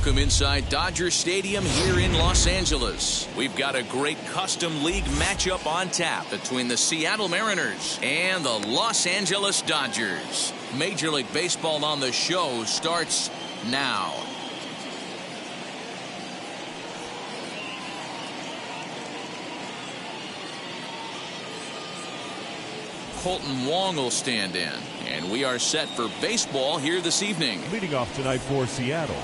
Welcome inside Dodger Stadium here in Los Angeles. We've got a great custom league matchup on tap between the Seattle Mariners and the Los Angeles Dodgers. Major League Baseball on the show starts now. Kolten Wong will stand in, and we are set for baseball here this evening. Leading off tonight for Seattle,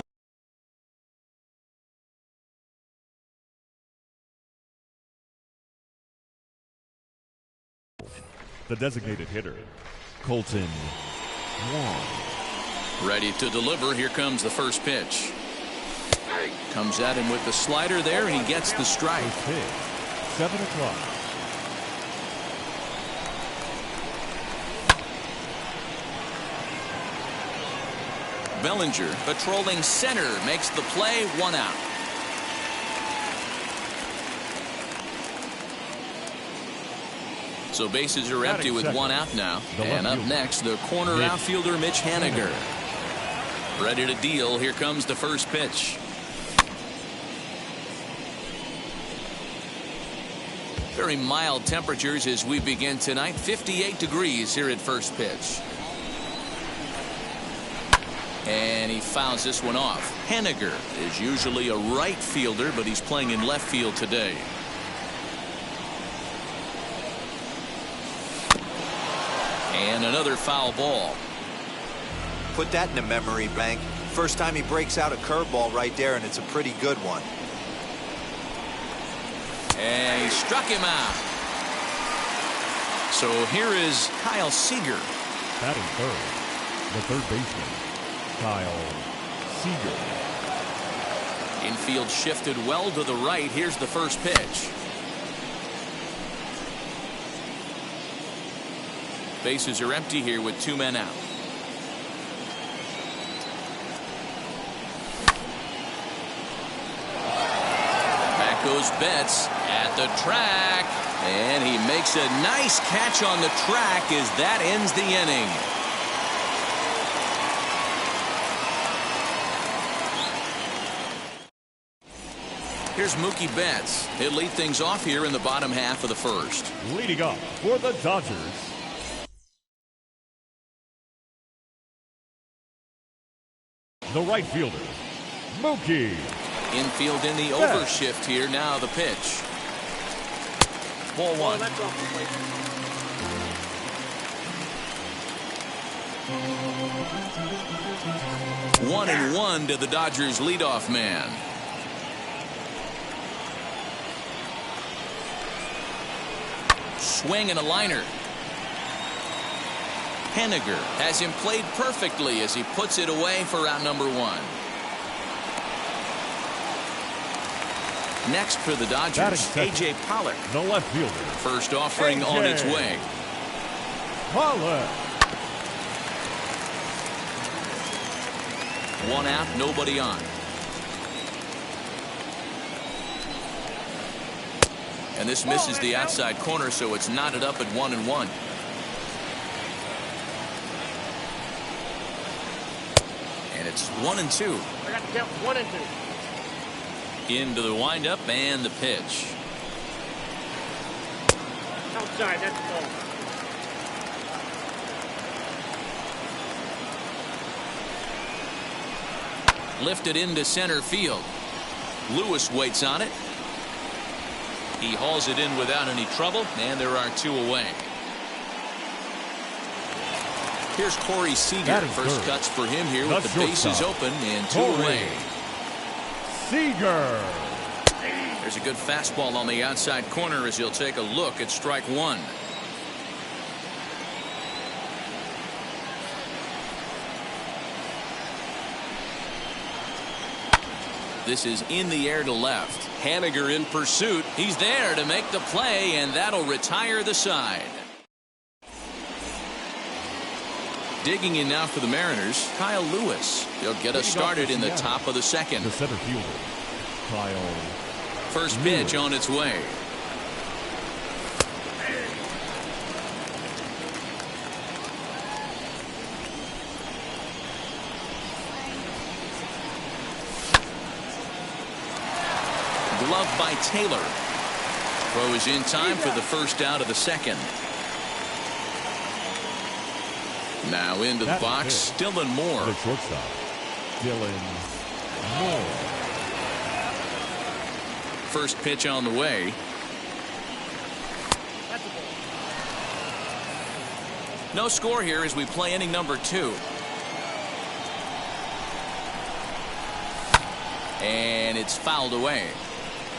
the designated hitter, Kolten Wong. Ready to deliver. Here comes the first pitch. Comes at him with the slider there, and he gets the strike. First pitch, 7 o'clock. Bellinger patrolling center makes the play, 1 out. So bases are empty with 1 out now. And up next, the corner outfielder Mitch Haniger. Ready to deal. Here comes the first pitch. Very mild temperatures as we begin tonight. 58 degrees here at first pitch. And he fouls this one off. Haniger is usually a right fielder, but he's playing in left field today. And another foul ball. Put that in a memory bank. First time he breaks out a curveball right there, and it's a pretty good one. And he struck him out. So here is Kyle Seager. Batting third, the third baseman, Kyle Seager. Infield shifted well to the right. Here's the first pitch. Bases are empty here with 2 men out. Back goes Betts at the track, and he makes a nice catch on the track as that ends the inning. Here's Mookie Betts. He'll lead things off here in the bottom half of the first. Leading up for the Dodgers, the right fielder, Mookie. Infield in the overshift here. Now the pitch. Ball 1. 1-1 to the Dodgers leadoff man. Swing and a liner. Haniger has him played perfectly as he puts it away for out number 1. Next for the Dodgers, A.J. Pollock. The left fielder. First offering on its way. Pollock. 1 out, nobody on. And this misses the outside corner, so it's knotted up at 1-1. And it's 1-2. I got to count 1 and 2. Into the windup and the pitch. Outside, that's the ball. Lifted into center field. Lewis waits on it. He hauls it in without any trouble, and there are 2 away. Here's Corey Seager. First cuts for him here with the bases open and 2 away. Seager. There's a good fastball on the outside corner as he'll take a look at strike 1. This is in the air to left. Haniger in pursuit. He's there to make the play, and that'll retire the side. Digging in now for the Mariners, Kyle Lewis. He'll get us started in the top of the second. The center fielder, Kyle. First pitch on its way. Glove by Taylor. Throw is in time for the first out of the second. Now into the box, Dylan Moore. The shortstop, Dylan Moore. First pitch on the way. No score here as we play inning number 2. And it's fouled away.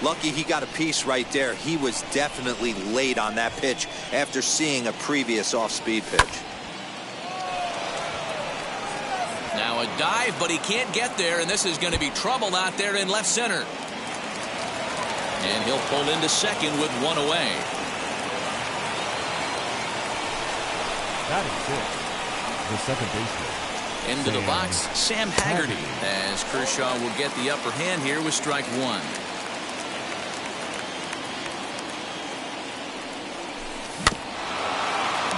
Lucky he got a piece right there. He was definitely late on that pitch after seeing a previous off-speed pitch. Now a dive, but he can't get there, and this is going to be trouble out there in left center. And he'll pull into second with one away. Batting fifth, the second baseman. Into the box, Sam Haggerty, as Kershaw will get the upper hand here with strike 1.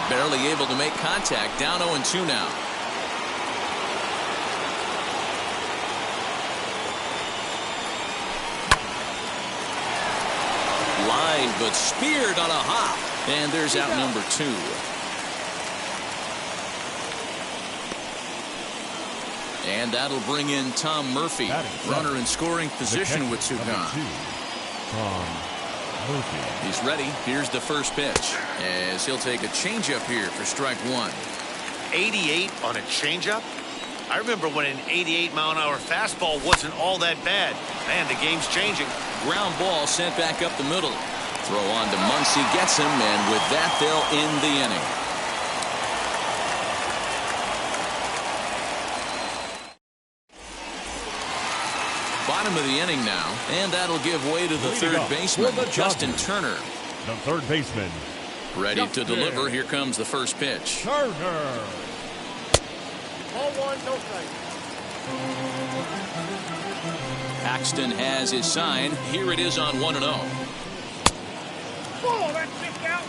Barely able to make contact. Down 0-2 now. Line, but speared on a hop. And there's out number 2. And that'll bring in Tom Murphy. Runner in scoring position with 2 gone. Tom Murphy. He's ready. Here's the first pitch, as he'll take a changeup here for strike 1. 88 on a changeup? I remember when an 88-mile-an-hour fastball wasn't all that bad. Man, the game's changing. Ground ball sent back up the middle. Throw on to Muncy, gets him, and with that they'll end the inning. Bottom of the inning now, and that'll give way to the third baseman, Justin Turner. The third baseman. Ready to deliver. Here comes the first pitch. Turner. Ball 1, no strike. Paxton has his sign. Here it is on 1-0. Oh, that's kicked out.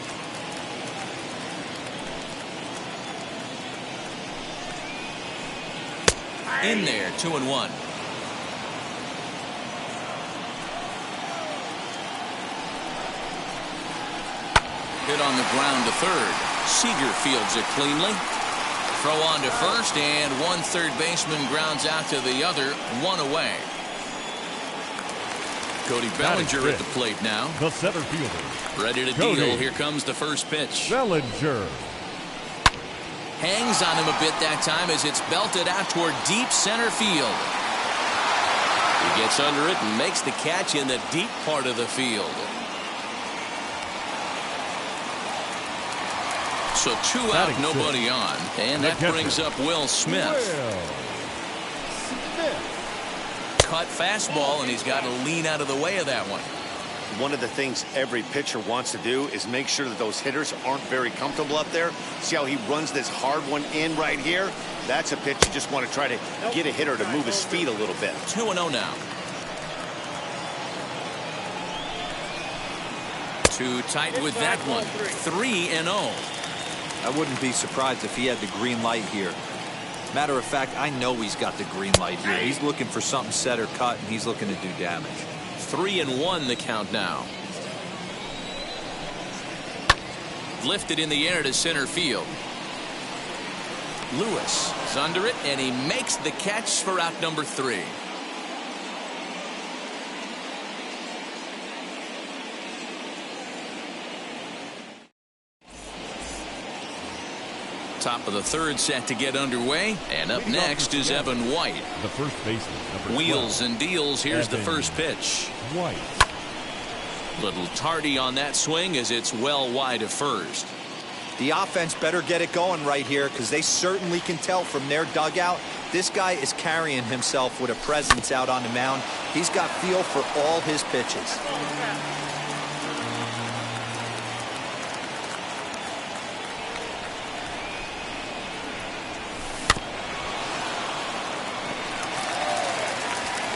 In there, 2-1. Hit on the ground to third. Seager fields it cleanly. Throw on to first, and one third baseman grounds out to the other, 1 away. Cody Bellinger at the plate now. The center fielder. Ready to deal. Here comes the first pitch. Bellinger. Hangs on him a bit that time as it's belted out toward deep center field. He gets under it and makes the catch in the deep part of the field. So 2 out, nobody on. And that brings up Will Smith. Cut fastball, and he's got to lean out of the way of that one. One of the things every pitcher wants to do is make sure that those hitters aren't very comfortable up there. See how he runs this hard one in right here? That's a pitch you just want to try to get a hitter to move his feet a little bit. 2-0 now. Too tight with that one. 3-0. I wouldn't be surprised if he had the green light here. Matter of fact, I know he's got the green light here. He's looking for something set or cut, and he's looking to do damage. 3-1 the count now. Lifted in the air to center field. Lewis is under it, and he makes the catch for out number 3. Top of the third set to get underway, and up next is Evan White. The first baseman, number 12. Wheels and deals. Here's Evan the first pitch. White. Little tardy on that swing as it's well wide of first. The offense better get it going right here, because they certainly can tell from their dugout this guy is carrying himself with a presence out on the mound. He's got feel for all his pitches.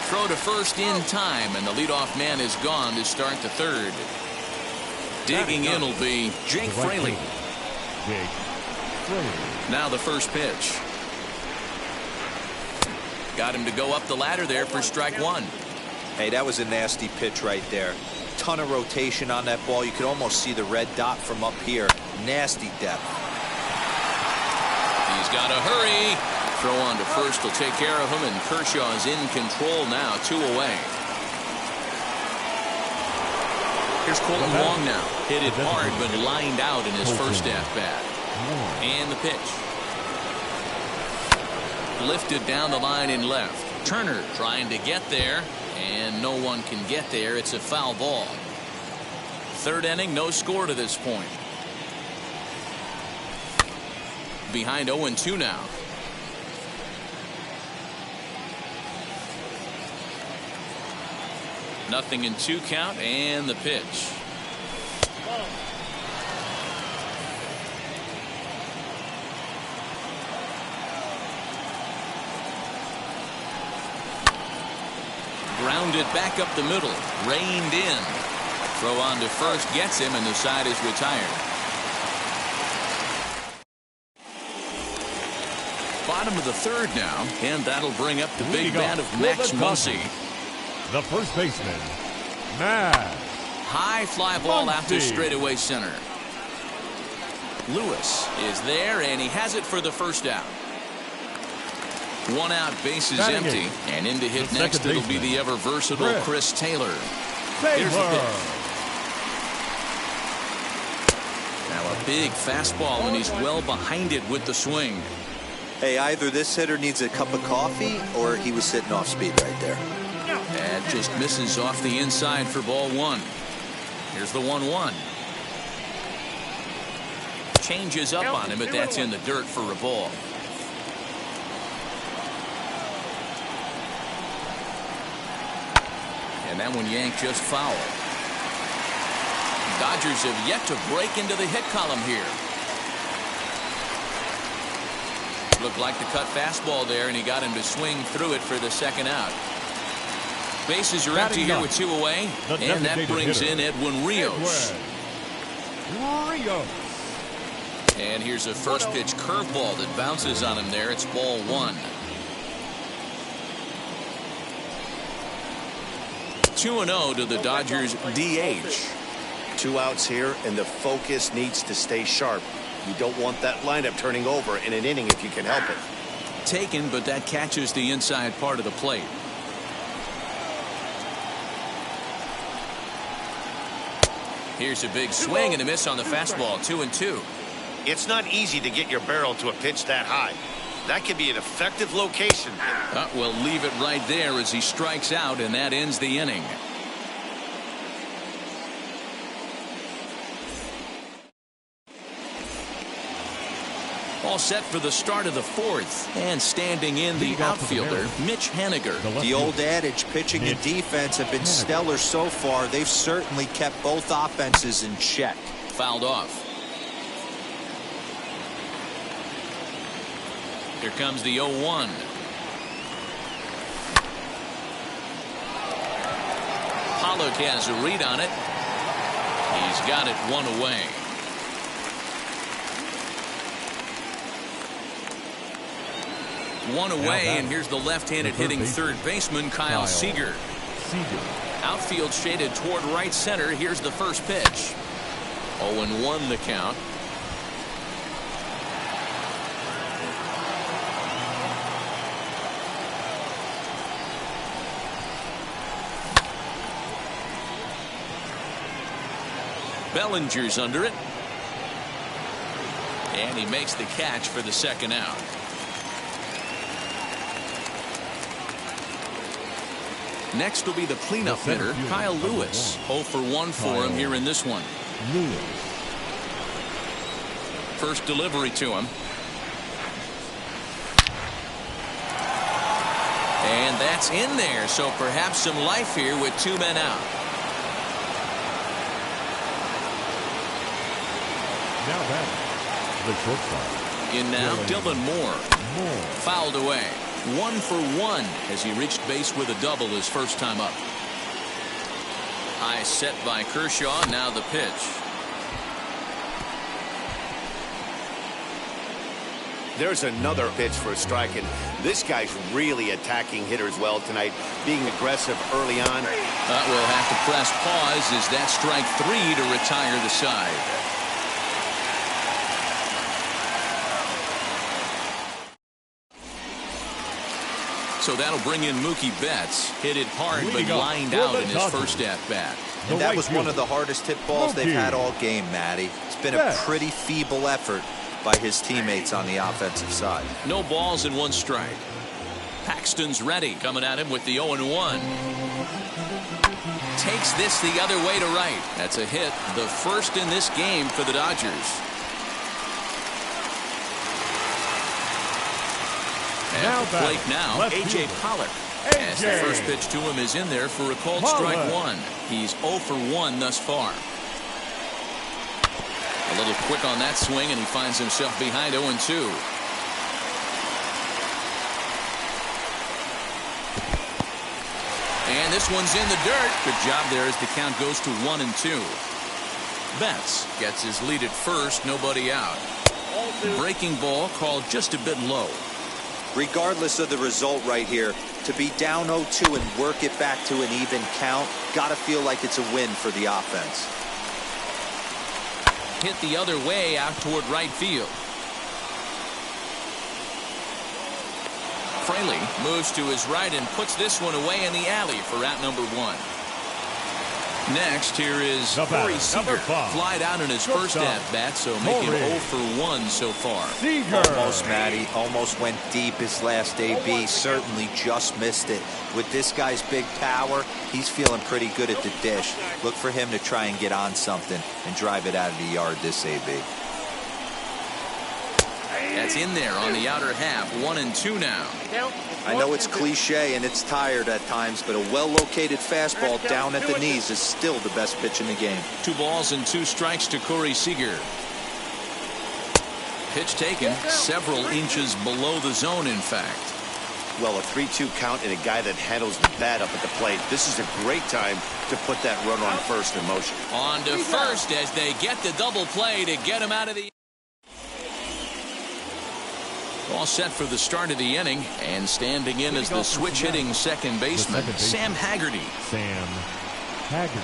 Throw to first in time, and the leadoff man is gone to start the third. Digging in will be Jake Fraley. Jake Fraley. Now the first pitch. Got him to go up the ladder there for strike 1. Hey, that was a nasty pitch right there. Ton of rotation on that ball. You could almost see the red dot from up here. Nasty depth. He's got to hurry. Throw on to first will take care of him, and Kershaw is in control now, 2 away. Here's Colton Wong now. Hit it hard, but lined out in his first at-bat. And the pitch. Lifted down the line in left. Turner trying to get there, and no one can get there. It's a foul ball. Third inning, no score to this point. Behind 0-2 now. Nothing in 2 count, and the pitch. Grounded back up the middle, reined in. Throw on to first gets him, and the side is retired. Bottom of the third now, and that'll bring up the big bat of Max Muncy. The first baseman, Max. High fly ball out to Muncy. straightaway center. Lewis is there, and he has it for the first out. 1 out, bases Batting empty, it. and in to hit The next second it'll be baseman, the ever versatile Chris Taylor. Here's the Taylor. pitch. Now a big fastball, and he's well behind it with the swing. Hey, either this hitter needs a cup of coffee or he was sitting off speed right there. That just misses off the inside for ball 1. Here's the 1-1. Changes up on him, but that's in the dirt for a ball. And that one yanked just foul. Dodgers have yet to break into the hit column here. Looked like the cut fastball there, and he got him to swing through it for the second out. Bases are empty here with 2 away, and that brings in Edwin Rios. Rios. And here's a first pitch curveball that bounces on him there. It's ball 1. 2-0 to the Dodgers DH. 2 outs here, and the focus needs to stay sharp. You don't want that lineup turning over in an inning if you can help it. Taken, but that catches the inside part of the plate. Here's a big swing and a miss on the fastball. 2-2. It's not easy to get your barrel to a pitch that high. That could be an effective location. We'll leave it right there as he strikes out, and that ends the inning. All set for the start of the 4th, and standing in the outfielder, Mitch Haniger. The old adage, pitching and defense have been stellar so far. They've certainly kept both offenses in check. Fouled off. Here comes the 0-1. Pollock has a read on it. He's got it 1 away. 1 away, and here's the left-handed hitting third baseman, Kyle Seager. Outfield shaded toward right center. Here's the first pitch. 0-1 the count. Bellinger's under it. And he makes the catch for the second out. Next will be the cleanup hitter, Kyle Lewis. 0 for 1 for him here in this one. First delivery to him. And that's in there, so perhaps some life here with 2 men out. Now back, the shortstop. In now, Dylan Moore. Fouled away. 1 for 1 as he reached base with a double his first time up. High set by Kershaw. Now the pitch. There's another pitch for a strike, and this guy's really attacking hitters well tonight, being aggressive early on. We'll have to press pause as that strike 3 to retire the side. So that'll bring in Mookie Betts. Hit it hard, but lined out in his first at-bat. And that was one of the hardest hit balls they've had all game, Matty. It's been a pretty feeble effort by his teammates on the offensive side. No balls and 1 strike. Paxton's ready, coming at him with the 0-1. Takes this the other way to right. That's a hit, the first in this game for the Dodgers. At the plate now, A.J. Pollock. As the first pitch to him is in there for a called strike 1. He's 0 for 1 thus far. A little quick on that swing, and he finds himself behind 0-2. And this one's in the dirt. Good job there as the count goes to 1-2. Betts gets his lead at first, nobody out. Breaking ball called just a bit low. Regardless of the result right here, to be down 0-2 and work it back to an even count, gotta feel like it's a win for the offense. Hit the other way out toward right field. Fraley moves to his right and puts this one away in the alley for out number 1. Next, here is Corey Seager. Flied out in his first at-bat, so making 0 for 1 so far. Almost, Matty. Almost went deep his last AB. Certainly just missed it. With this guy's big power, he's feeling pretty good at the dish. Look for him to try and get on something and drive it out of the yard this AB. That's in there on the outer half. 1-2 now. I know it's cliche and it's tired at times, but a well-located fastball down at the knees is still the best pitch in the game. 2 balls and 2 strikes to Corey Seager. Pitch taken several inches below the zone, in fact. Well, a 3-2 count and a guy that handles the bat up at the plate. This is a great time to put that runner on first in motion. On to first as they get the double play to get him out of the... All set for the start of the inning, and standing in as the switch-hitting second baseman, Sam Haggerty. Sam Haggerty.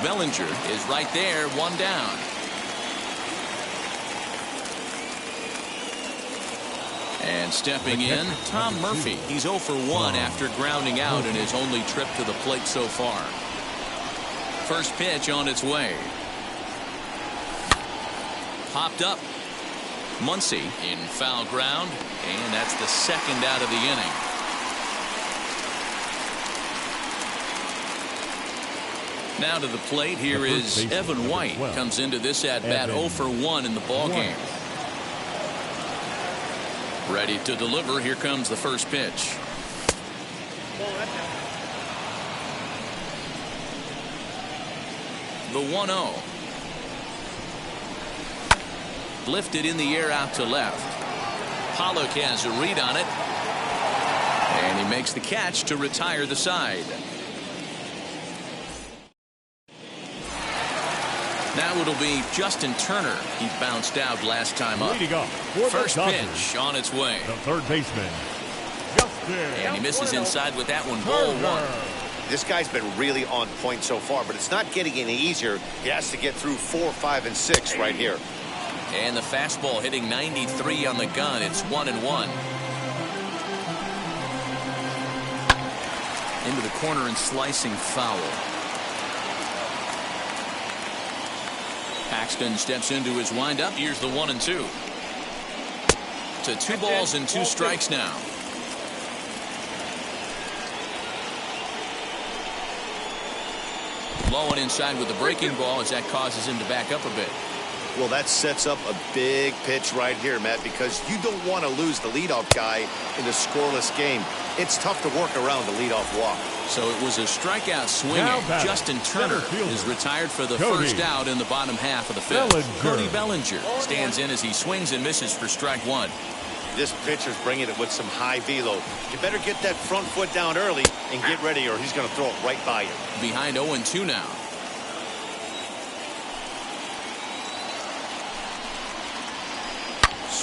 Bellinger is right there, 1 down. And stepping in, Tom Murphy. He's 0 for 1 after grounding out in his only trip to the plate so far. First pitch on its way. Popped up. Muncy in foul ground, and that's the second out of the inning. Now to the plate, here is Evan White. Comes into this at-bat 0 for 1 in the ballgame. Ready to deliver. Here comes the first pitch. The 1-0. Lifted in the air out to left. Pollock has a read on it. And he makes the catch to retire the side. Now it'll be Justin Turner. He bounced out last time up. First pitch on its way. The third baseman, Justin. And he misses inside with that one. Ball 1. This guy's been really on point so far, but it's not getting any easier. He has to get through 4, 5, and 6 right here. And the fastball hitting 93 on the gun. It's 1-1. Into the corner and slicing foul. Paxton steps into his windup. Here's the 1-2. To 2 balls and 2 strikes now. Low and inside with the breaking ball as that causes him to back up a bit. Well, that sets up a big pitch right here, Matt, because you don't want to lose the leadoff guy in a scoreless game. It's tough to work around the leadoff walk. So it was a strikeout swinging. Justin Turner is retired for the first out in the bottom half of the 5th. Cody Bellinger stands in as he swings and misses for strike 1. This pitcher's bringing it with some high velo. You better get that front foot down early and get ready, or he's going to throw it right by you. Behind 0-2 now.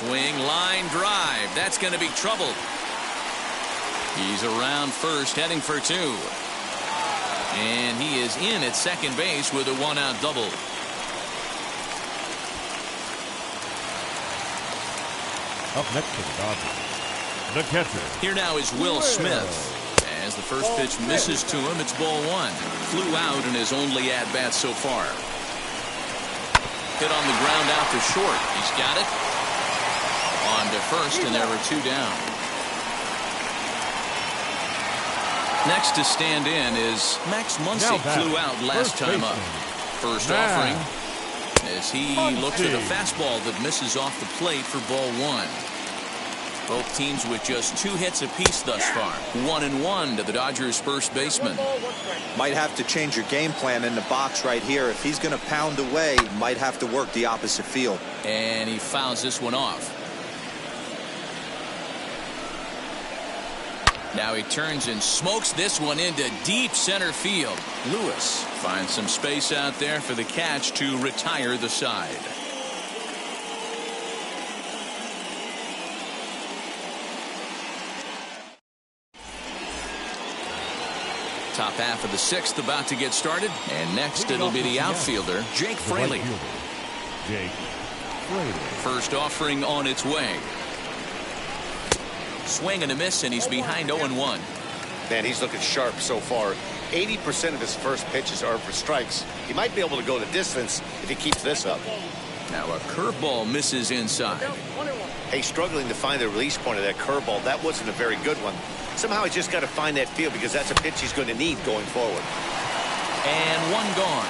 Swing, line drive. That's going to be troubled. He's around first, heading for two. And he is in at second base with a one-out double. Up next to the Dodgers, the catcher. Here now is Will Smith. As the first pitch misses to him, it's ball one. Flew out in his only at-bat so far. Hit on the ground out to short. He's got it. On to first, and there are two down. Next to stand in is Max Muncy. Flew out last time up. First offering as he looks at a fastball that misses off the plate for ball one. Both teams with just 2 hits apiece thus far. 1-1 to the Dodgers' first baseman. Might have to change your game plan in the box right here. If he's going to pound away, might have to work the opposite field. And he fouls this one off. Now he turns and smokes this one into deep center field. Lewis finds some space out there for the catch to retire the side. Top half of the 6th about to get started. And next it'll be the outfielder, Jake Fraley. Jake Fraley. First offering on its way. Swing and a miss, and he's behind 0-1. Man, he's looking sharp so far. 80% of his first pitches are for strikes. He might be able to go the distance if he keeps this up. Now a curveball misses inside. Hey, struggling to find the release point of that curveball. That wasn't a very good one. Somehow he's just got to find that field because that's a pitch he's going to need going forward. And one gone.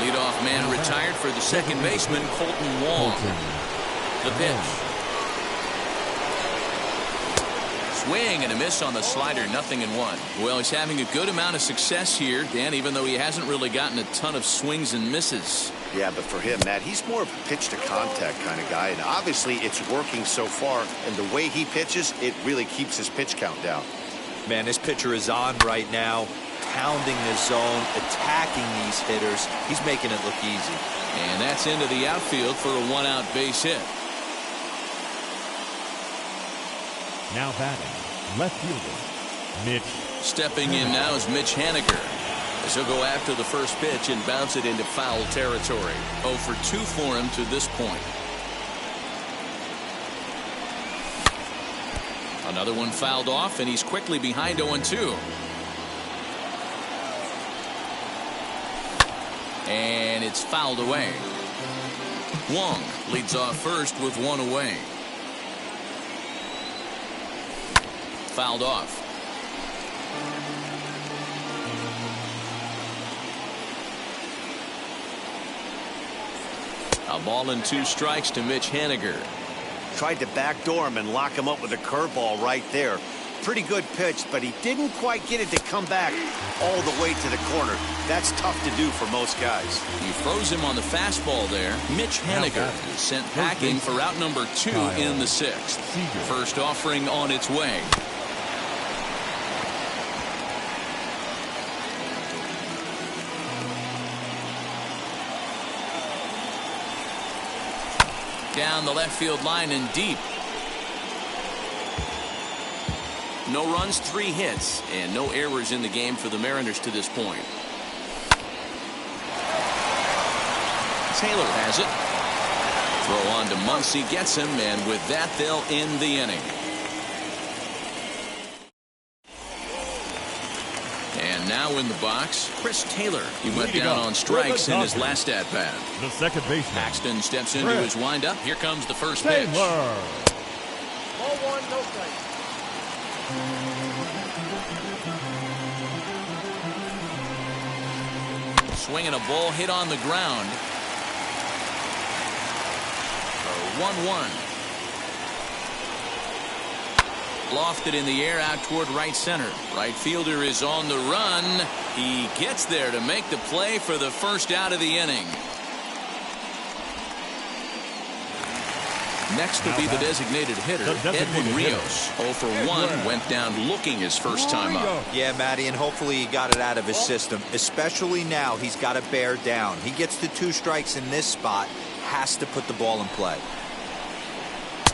Leadoff man retired for the second baseman, Colton Wong. The pitch. Swing and a miss on the slider, 0-1. Well, he's having a good amount of success here, Dan, even though he hasn't really gotten a ton of swings and misses. Yeah, but for him, Matt, he's more of a pitch-to-contact kind of guy, and obviously it's working so far, and the way he pitches, it really keeps his pitch count down. Man, this pitcher is on right now, pounding the zone, attacking these hitters. He's making it look easy. And that's into the outfield for a one-out base hit. Now batting, left fielder, Mitch. Stepping in now is Mitch Haniger. As he'll go after the first pitch and bounce it into foul territory. 0 for 2 for him to this point. Another one fouled off, and he's quickly behind 0-2. And it's fouled away. Wong leads off first with one away. Fouled off. A ball and 2 strikes to Mitch Haniger. Tried to backdoor him and lock him up with a curveball right there. Pretty good pitch, but he didn't quite get it to come back all the way to the corner. That's tough to do for most guys. He froze him on the fastball there. Mitch Haniger is sent packing for out number 2 in the 6th. First offering on its way. Down the left field line and deep. No runs, 3 hits, and no errors in the game for the Mariners to this point. Taylor has it. Throw on to Muncy, gets him, and with that they'll end the inning. And now in the box, Chris Taylor. He went down on strikes in his last at-bat. The second baseman, Paxton steps into his windup. Here comes the first Taylor. pitch. Ball 1, no strike. Swinging a ball hit on the ground. 1-1. Lofted in the air out toward right center. Right fielder is on the run. He gets there to make the play for the first out of the inning. Next will be the designated hitter, Edwin Rios. 0 for 1, went down looking his first time up. Yeah, Matty, and hopefully he got it out of his system. Especially now, he's got to bear down. He gets the 2 strikes in this spot, has to put the ball in play.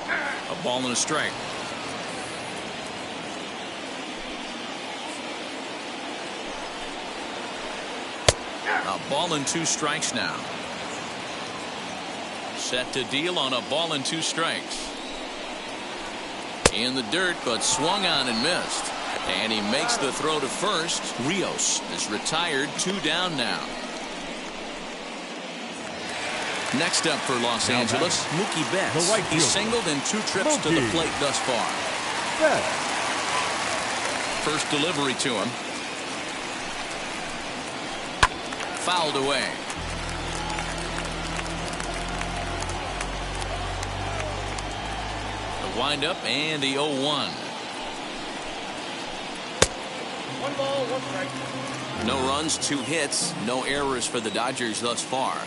A ball and a strike. A ball and 2 strikes now. Set to deal on a ball and 2 strikes. In the dirt, but swung on and missed. And he makes the throw to first. Rios is retired, 2 down now. Next up for Los Angeles, Mookie Betts. He's singled in 2 trips to the plate thus far. First delivery to him. Fouled away. The windup and the 0-1. 1 ball, 1 strike. No runs, 2 hits, no errors for the Dodgers thus far.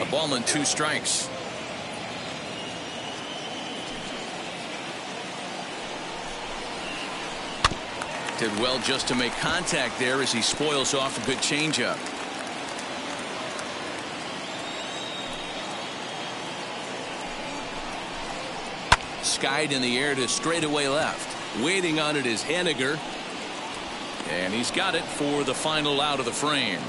A ball and 2 strikes. Did well just to make contact there as he spoils off a good changeup. Skied in the air to straightaway left. Waiting on it is Henniger. And he's got it for the final out of the frame.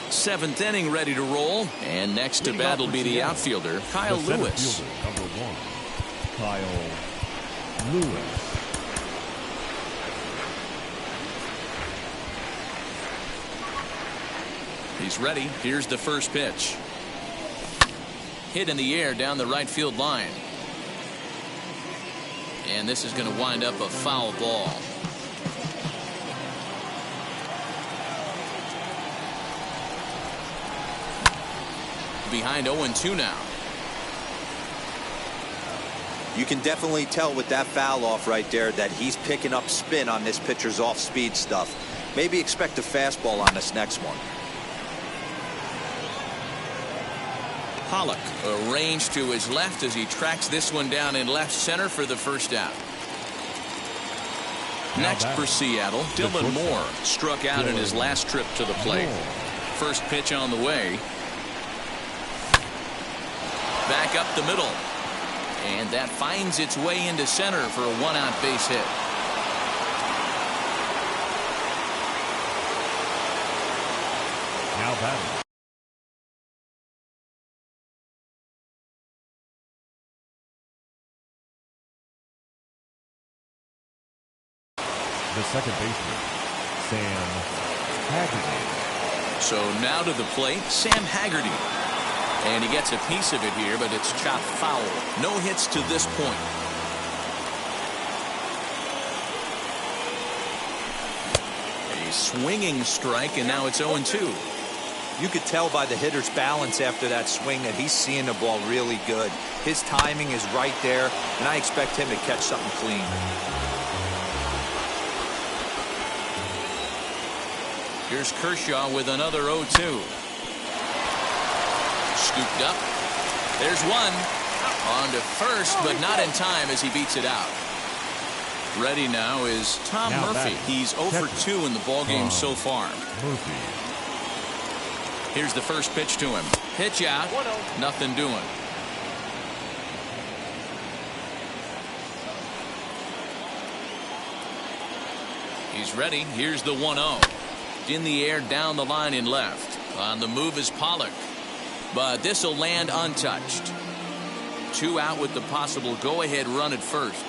Seventh inning ready to roll. And next to bat will be the outfielder, Kyle Lewis. Number 1, Kyle Lewis. He's ready. Here's the first pitch. Hit in the air down the right field line. And this is going to wind up a foul ball. Behind 0-2 now. You can definitely tell with that foul off right there that he's picking up spin on this pitcher's off-speed stuff. Maybe expect a fastball on this next one. Pollock arranged to his left as he tracks this one down in left center for the first out. Next for Seattle, Dylan Moore struck out in his last trip to the plate. First pitch on the way. Back up the middle. And that finds its way into center for a 1-out base hit. Now batting. The second baseman, Sam Haggerty. So now to the plate, Sam Haggerty. And he gets a piece of it here, but it's chopped foul. No hits to this point. A swinging strike, and now it's 0-2. You could tell by the hitter's balance after that swing that he's seeing the ball really good. His timing is right there, and I expect him to catch something clean. Here's Kershaw with another 0-2. Scooped up. There's one. On to first, but not in time as he beats it out. Ready now is Tom Murphy. He's 0 for 2 in the ballgame so far. Murphy. Here's the first pitch to him. Pitch out. Nothing doing. He's ready. Here's the 1-0. In the air down the line in left. On the move is Pollock. But this will land untouched. 2 out with the possible go-ahead run at first.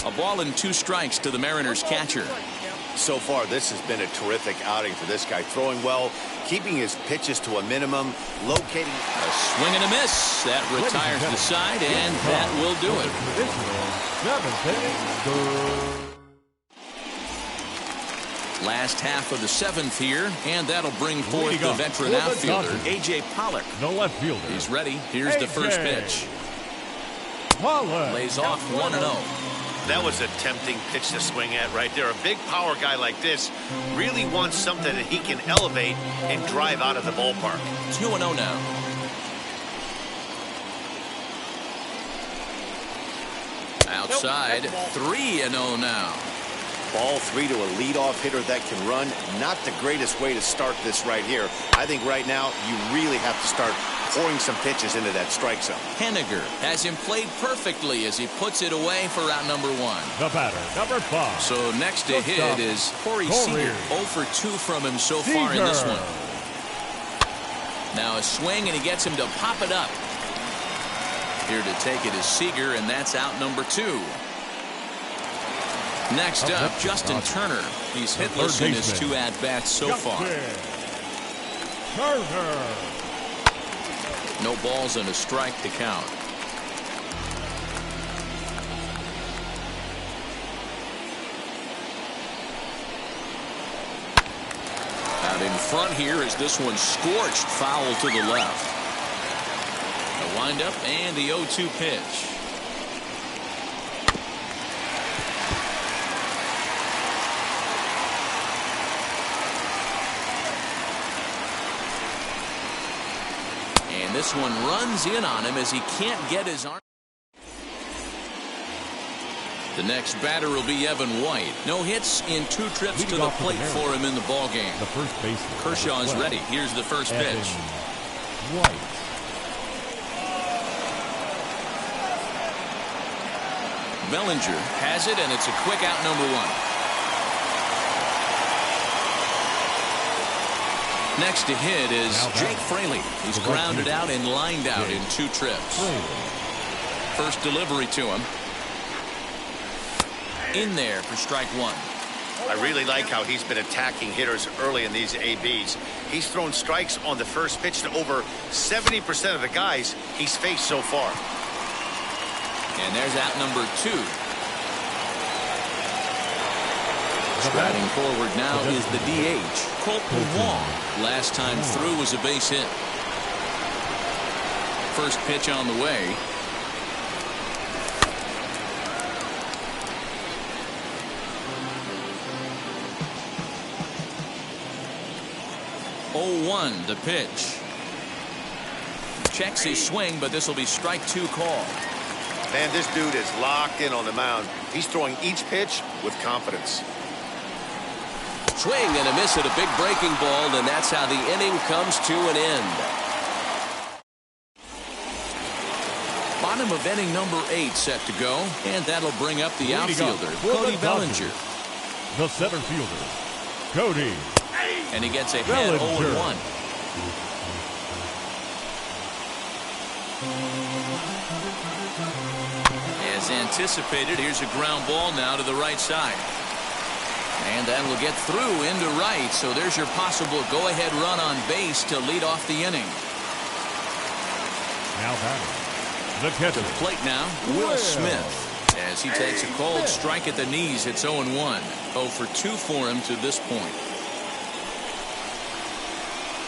A ball and 2 strikes to the Mariners catcher. So far, this has been a terrific outing for this guy. Throwing well, keeping his pitches to a minimum, locating. A swing and a miss. That retires the side, and that will do it. Last half of the 7th here, and that'll bring forth the veteran outfielder, A.J. Pollock. The left fielder. He's ready. Here's the first pitch. Pollock. Lays off 1-0. That was a tempting pitch to swing at right there. A big power guy like this really wants something that he can elevate and drive out of the ballpark. 2-0 now. Outside, 3-0 now. Ball 3 to a leadoff hitter that can run. Not the greatest way to start this right here. I think right now you really have to start pouring some pitches into that strike zone. Henniger has him played perfectly as he puts it away for out number 1. The batter, number 5. So next to hit is Corey Seager. 0 for 2 from him so far in this one. Now a swing, and he gets him to pop it up. Here to take it is Seager, and that's out number 2. Next up, Justin Turner. He's hitless in his 2 at-bats so far. Turner. No balls and a strike to count. Out in front here is this one scorched foul to the left. The windup and the 0-2 pitch. And this one runs in on him as he can't get his arm. The next batter will be Evan White. No hits in 2 trips to the plate for him in the ballgame. The first baseman. Kershaw's ready. Here's the first pitch. White. Bellinger has it, and it's a quick out number 1. Next to hit is Jake Fraley. He's grounded out and lined out in 2 trips. First delivery to him. In there for strike 1. I really like how he's been attacking hitters early in these ABs. He's thrown strikes on the first pitch to over 70% of the guys he's faced so far. And there's out number 2. Striding forward now is the DH, Colton Wong. Last time through was a base hit. First pitch on the way. Oh, 1 the pitch. Checks his swing, but this will be strike 2 call. Man, this dude is locked in on the mound. He's throwing each pitch with confidence. Swing and a miss at a big breaking ball, and that's how the inning comes to an end. Bottom of inning number 8 set to go, and that'll bring up the outfielder, Cody Bellinger. The center fielder, Cody. And he gets ahead 0-1. As anticipated, here's a ground ball now to the right side. And that will get through into right, so there's your possible go-ahead run on base to lead off the inning. Now batting, the catcher. To the plate now, Will Smith. As he takes a cold strike at the knees, it's 0-1. 0 for 2 for him to this point.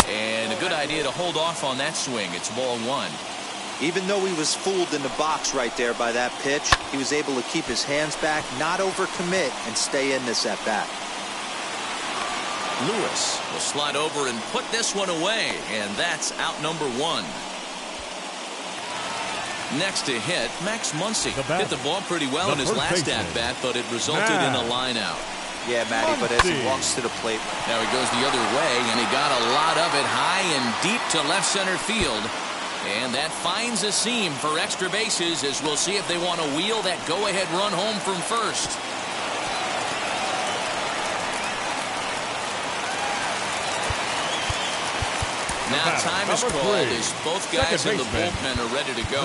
And a good idea to hold off on that swing. It's ball 1. Even though he was fooled in the box right there by that pitch, he was able to keep his hands back, not overcommit, and stay in this at-bat. Lewis will slide over and put this one away, and that's out number 1. Next to hit, Max Muncy hit the ball pretty well in his last at-bat, but it resulted in a line-out. Yeah, Matty, but as he walks to the plate. Now he goes the other way, and he got a lot of it high and deep to left center field. And that finds a seam for extra bases, as we'll see if they want to wheel that go-ahead run home from first. Now time is called as both guys in the bullpen are ready to go.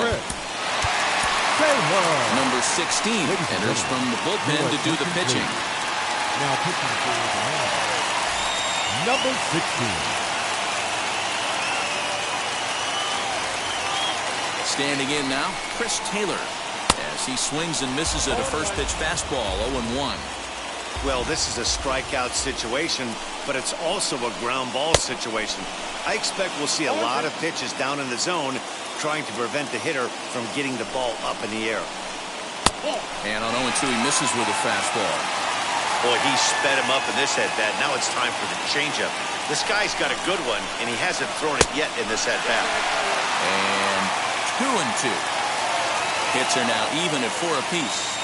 Number 16 enters from the bullpen to do the pitching. Now pitching for number 16. Standing in now, Chris Taylor, as he swings and misses at a first pitch fastball, 0-1. Well, this is a strikeout situation, but it's also a ground ball situation. I expect we'll see a lot of pitches down in the zone trying to prevent the hitter from getting the ball up in the air. And on 0-2, he misses with a fastball. Boy, he sped him up in this at-bat. Now it's time for the changeup. This guy's got a good one, and he hasn't thrown it yet in this at-bat. And 2-2. Hits are now even at 4 apiece.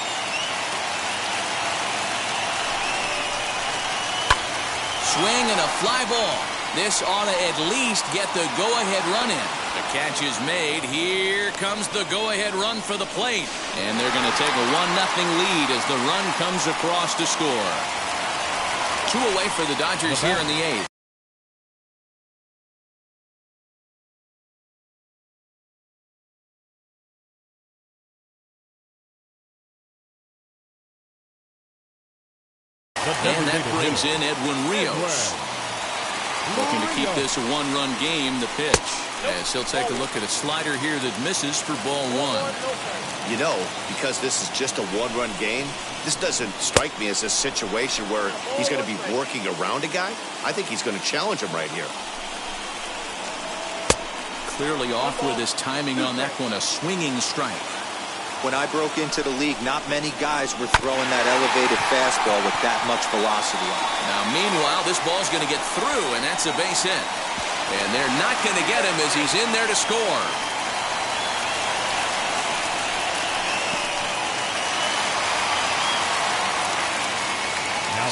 Swing and a fly ball. This ought to at least get the go-ahead run in. The catch is made. Here comes the go-ahead run for the plate. And they're going to take a 1-0 lead as the run comes across to score. 2 away for the Dodgers here in the 8th. And that brings in Edwin Rios. Looking to keep this a 1-run game. The pitch, as he'll take a look at a slider here that misses for ball 1. You know, because this is just a 1-run game, this doesn't strike me as a situation where he's going to be working around a guy. I think he's going to challenge him right here. Clearly off with his timing on that one, a swinging strike. When I broke into the league, not many guys were throwing that elevated fastball with that much velocity on it. Now, meanwhile, this ball's going to get through, and that's a base hit. And they're not going to get him as he's in there to score.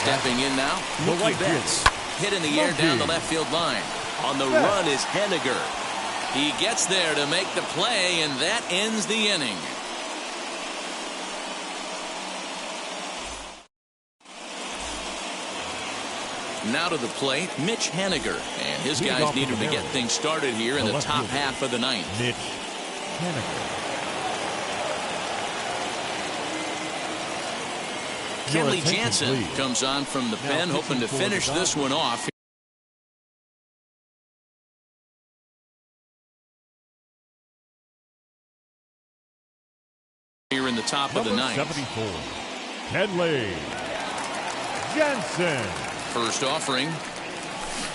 Stepping in now, Mookie Betts. Hit in the air down the left field line. On the run is Henniger. He gets there to make the play, and that ends the inning. Now to the plate, Mitch Henniger. And his guys needed to get things started here in the top half of the 9th. Mitch Henniger. Kenley Jansen comes on from the pen, hoping to finish this one off. Here in the top of the 9th. 74. Kenley Jansen. First offering.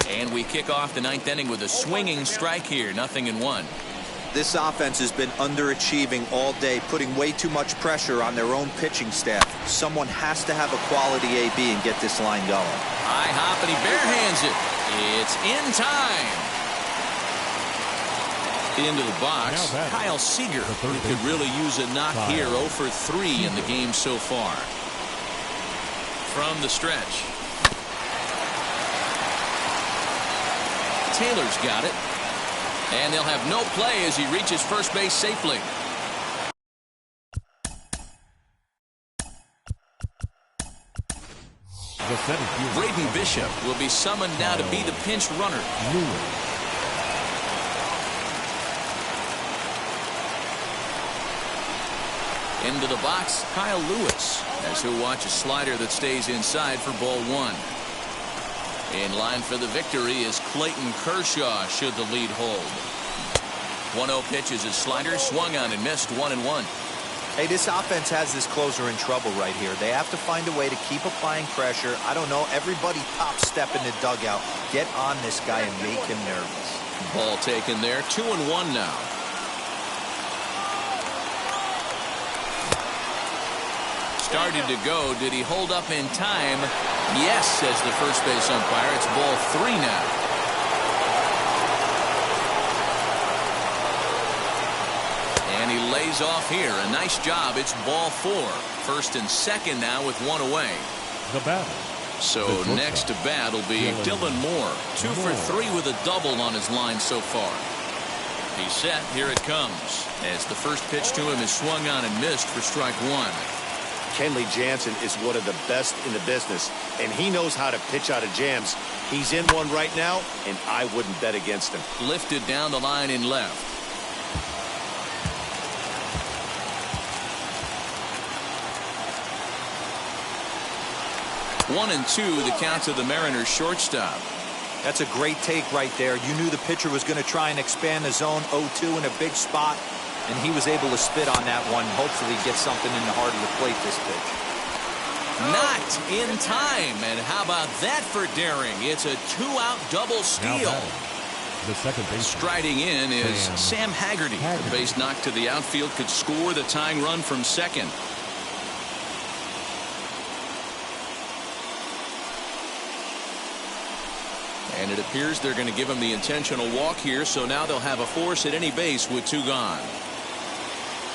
And we kick off the 9th inning with a swinging strike here. 0-1. This offense has been underachieving all day, putting way too much pressure on their own pitching staff. Someone has to have a quality AB and get this line going. High hop, and he barehands it. It's in time. Into the box, Kyle Seager. He could really use a knock here. 0 for 3 in the game so far. From the stretch. Taylor's got it. And they'll have no play as he reaches first base safely. Braden Bishop will be summoned now to be the pinch runner. Into the box, Kyle Lewis, as he'll watch a slider that stays inside for ball 1. In line for the victory is Clayton Kershaw, should the lead hold. 1-0 pitch is a slider, swung on and missed. 1-1. Hey, this offense has this closer in trouble right here. They have to find a way to keep applying pressure. I don't know, everybody top step in the dugout. Get on this guy and make him nervous. Ball taken there. 2-1 now. Started to go. Did he hold up in time? Yes, says the first base umpire. It's ball 3 now. And he lays off here. A nice job. It's ball 4. First and second now with 1 away. The batter. So next to bat will be Dylan Moore. 2 for 3 with a double on his line so far. He's set. Here it comes. As the first pitch to him is swung on and missed for strike 1. Kenley Jansen is one of the best in the business, and he knows how to pitch out of jams. He's in one right now, and I wouldn't bet against him. Lifted down the line in left. One and 2, the count to the Mariners shortstop. That's a great take right there. You knew the pitcher was going to try and expand the zone. 0-2 in a big spot. And he was able to spit on that one. Hopefully get something in the heart of the plate this pitch. Not in time. And how about that for daring? It's a 2-out double steal. The second base. Striding in is Sam Haggerty. The base knock to the outfield could score the tying run from second. And it appears they're going to give him the intentional walk here, so now they'll have a force at any base with 2 gone.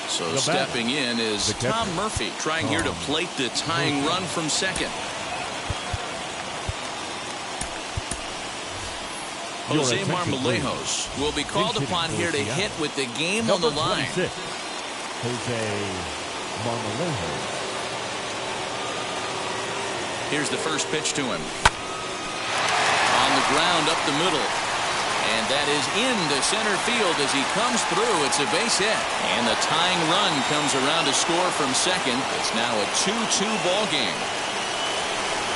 So stepping in is Tom Murphy, trying here to plate the tying run from second. Jose Marmolejos will be called upon here to hit with the game on the line. Jose Marmolejos. Here's the first pitch to him. On the ground up the middle. And that is into center field as he comes through. It's a base hit. And the tying run comes around to score from second. It's now a 2-2 ball game.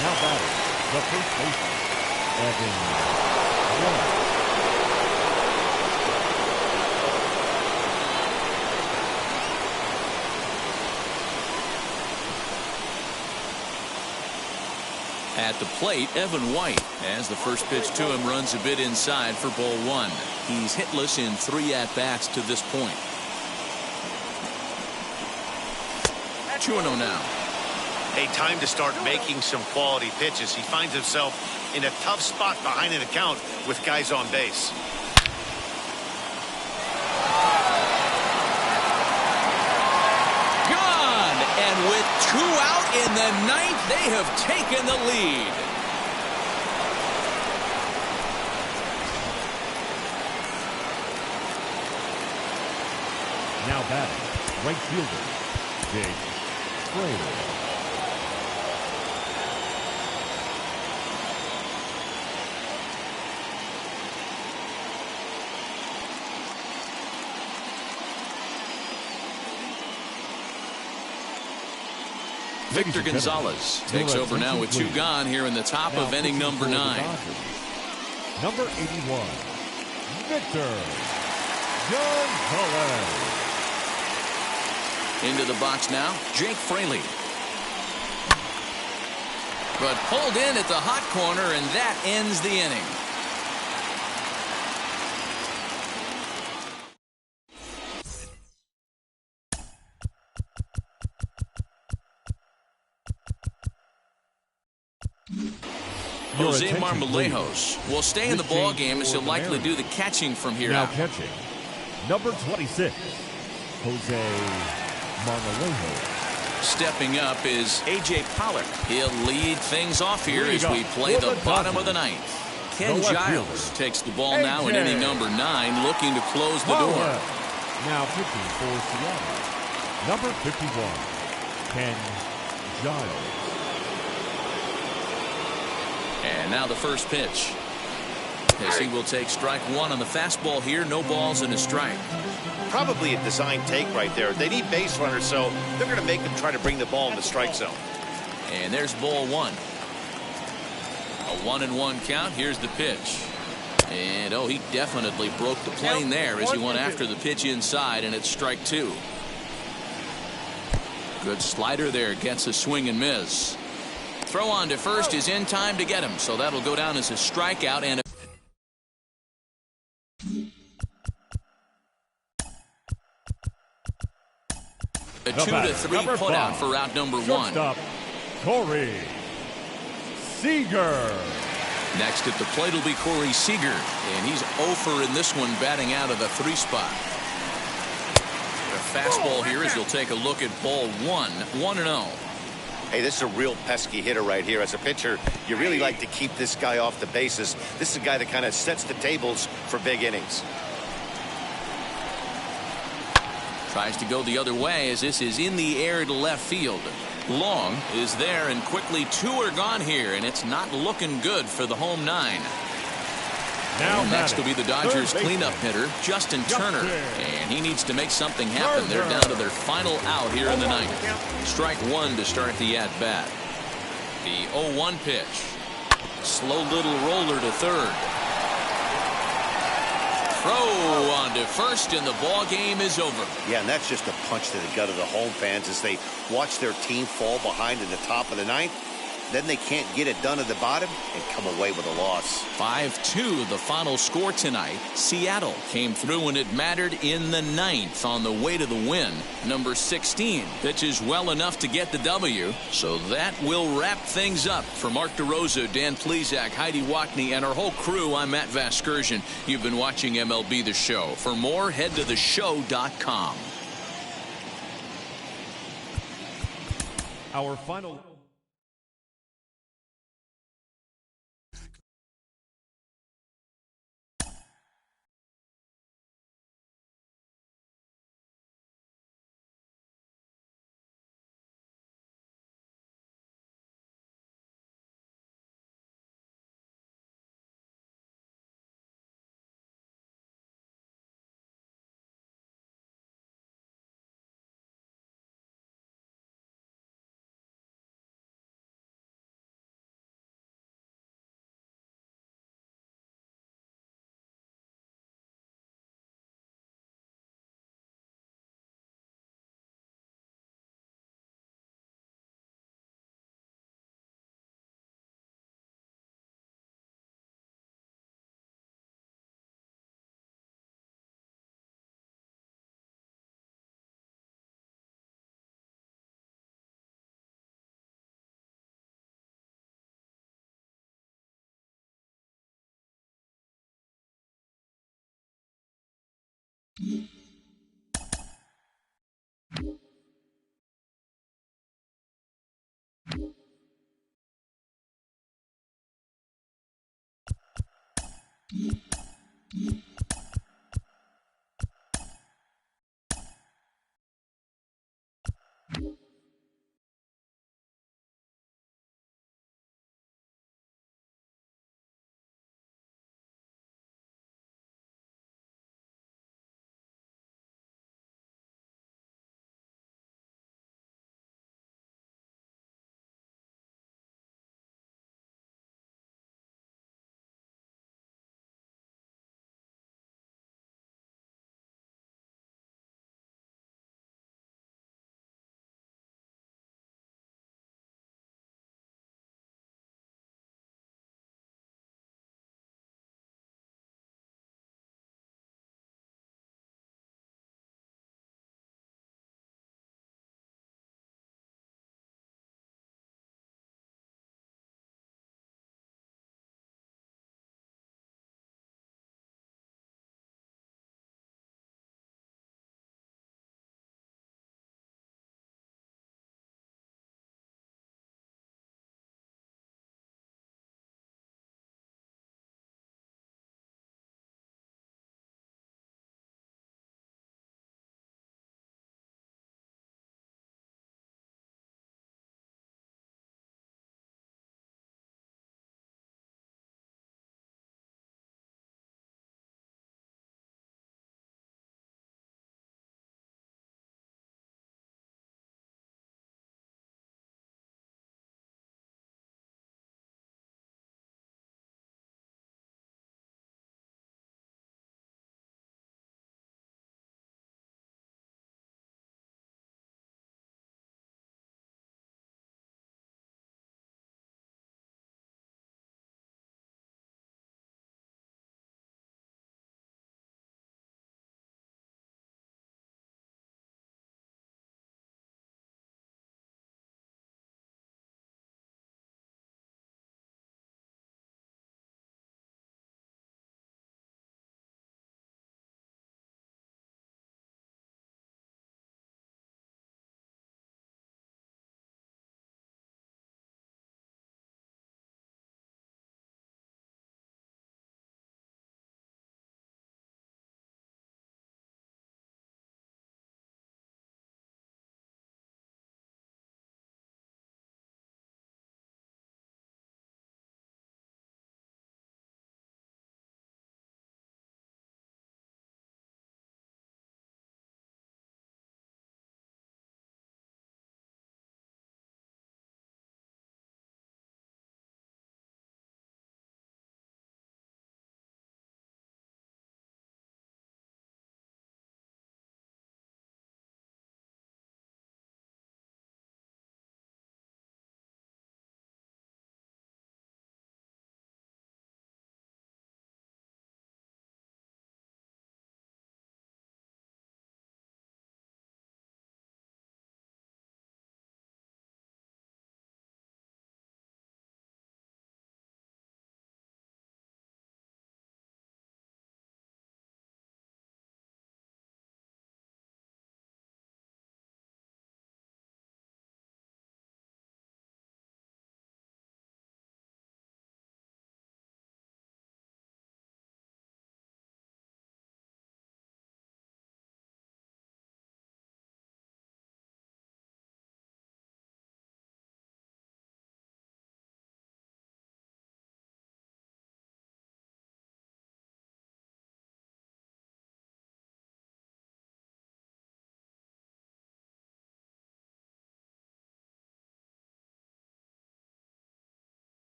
Now batting, the first baseman, Evan White. At the plate, Evan White, as the first pitch to him runs a bit inside for ball 1. He's hitless in 3 at-bats to this point. 2-0 now. Hey, time to start making some quality pitches. He finds himself in a tough spot behind an account with guys on base. Gone! And with 2 out in the 9th, they have taken the lead. Now batting, right fielder, Jake Fraley. Victor Gonzalez takes over now with 2 gone here in the top of inning number 9. Number 81, Victor Gonzalez. Into the box now, Jake Fraley. But pulled in at the hot corner, and that ends the inning. Jose Marmolejos will stay in the ball game as he'll likely do the catching from here now out. Catching, number 26, Jose Marmolejos. Stepping up is A.J. Pollock. He'll lead things off here as we play the bottom of the 9th. Ken Giles takes the ball now in inning number 9, looking to close the door. Now pitching for Seattle, number 51, Ken Giles. And now the first pitch. As he will take strike 1 on the fastball here. No balls and a strike. Probably a design take right there. They need base runners, so they're going to make them try to bring the ball in the strike zone. And there's ball 1. A 1-1 count. Here's the pitch. And oh, he definitely broke the plane there as he went after the pitch inside, and it's strike 2. Good slider there. Gets a swing and miss. Throw on to first is in time to get him, so that'll go down as a strikeout and a 2-3 putout for out number 1. Shortstop, Corey Seager. Next at the plate will be Corey Seager, and he's 0 in this one, batting out of the 3 spot. A fastball here as he'll take a look at ball 1, 1-0. Hey, this is a real pesky hitter right here. As a pitcher, you really like to keep this guy off the bases. This is a guy that kind of sets the tables for big innings. Tries to go the other way as this is in the air to left field. Long is there, and quickly 2 are gone here, and it's not looking good for the home 9. Now next will be the Dodgers cleanup hitter, Justin Turner. And he needs to make something happen. They're down to their final out here in the 9th. Strike 1 to start the at-bat. The 0-1 pitch. Slow little roller to third. throw onto first, and the ball game is over. Yeah, and that's just a punch to the gut of the home fans as they watch their team fall behind in the top of the ninth. Then they can't get it done at the bottom and come away with a loss. 5-2 the final score tonight. Seattle came through when it mattered in the ninth on the way to the win. Number 16 pitches well enough to get the W. So that will wrap things up. For Mark DeRosa, Dan Plesac, Heidi Watney, and our whole crew, I'm Matt Vasgersian. You've been watching MLB The Show. For more, head to theshow.com. Our final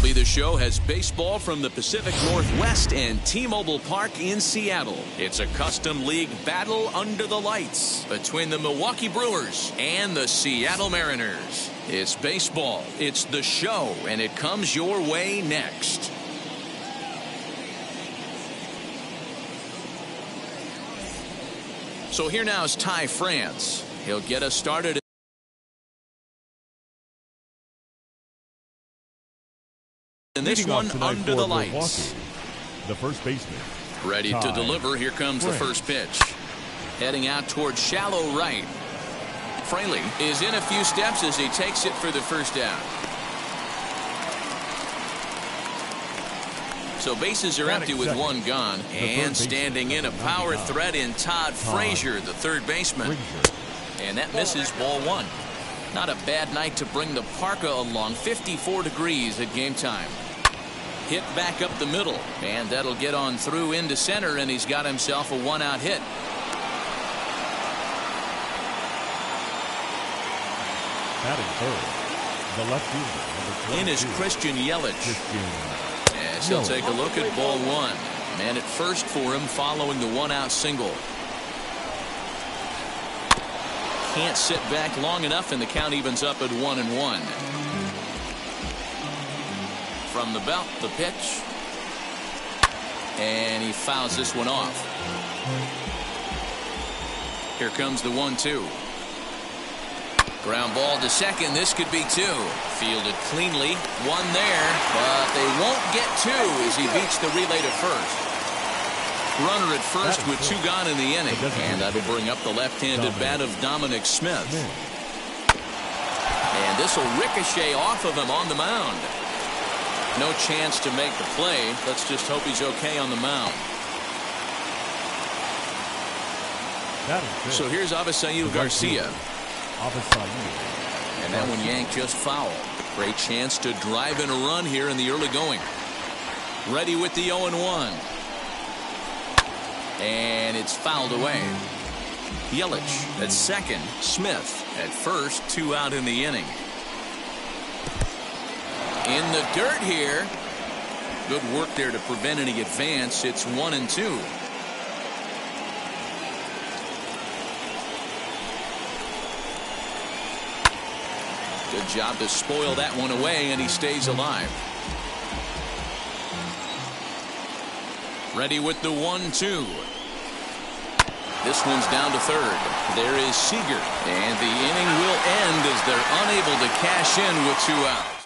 MLB The Show has baseball from the Pacific Northwest and T-Mobile Park in Seattle. It's a custom league battle under the lights between the Milwaukee Brewers and the Seattle Mariners. It's baseball, it's The Show, and it comes your way next. So here now is Ty France. He'll get us started. And this one under the lights. The first baseman. Ready to deliver. Here comes the first pitch. Heading out towards shallow right. Fraley is in a few steps as he takes it for the first down. So bases are empty with one gone. And standing in a power threat in Todd Frazier, the third baseman. And that misses, ball one. Not a bad night to bring the parka along. 54 degrees at game time. Hit back up the middle. And that'll get on through into center, and he's got himself a one-out hit. Batting third, the left fielder. In is Christian Yelich. As he'll take a look at ball one. Man at first for him following the one-out single. Can't sit back long enough, and the count evens up at 1-1. From the belt, the pitch. And he fouls this one off. Here comes the 1-2. Ground ball to second. This could be two. Fielded cleanly. One there, but they won't get two as he beats the relay to first. Runner at first with two gone in the inning. And that'll bring up the left-handed bat of Dominic Smith. And this will ricochet off of him on the mound. No chance to make the play. Let's just hope he's okay on the mound. So here's Avisail Garcia. And that one yanked just foul. Great chance to drive in a run here in the early going. Ready with the 0-1. And it's fouled away. Yelich at second. Smith at first. Two out in the inning. In the dirt here. Good work there to prevent any advance. It's 1-2. Good job to spoil that one away, and he stays alive. Ready with the 1-2. This one's down to third. There is Seager, and the inning will end as they're unable to cash in with two outs.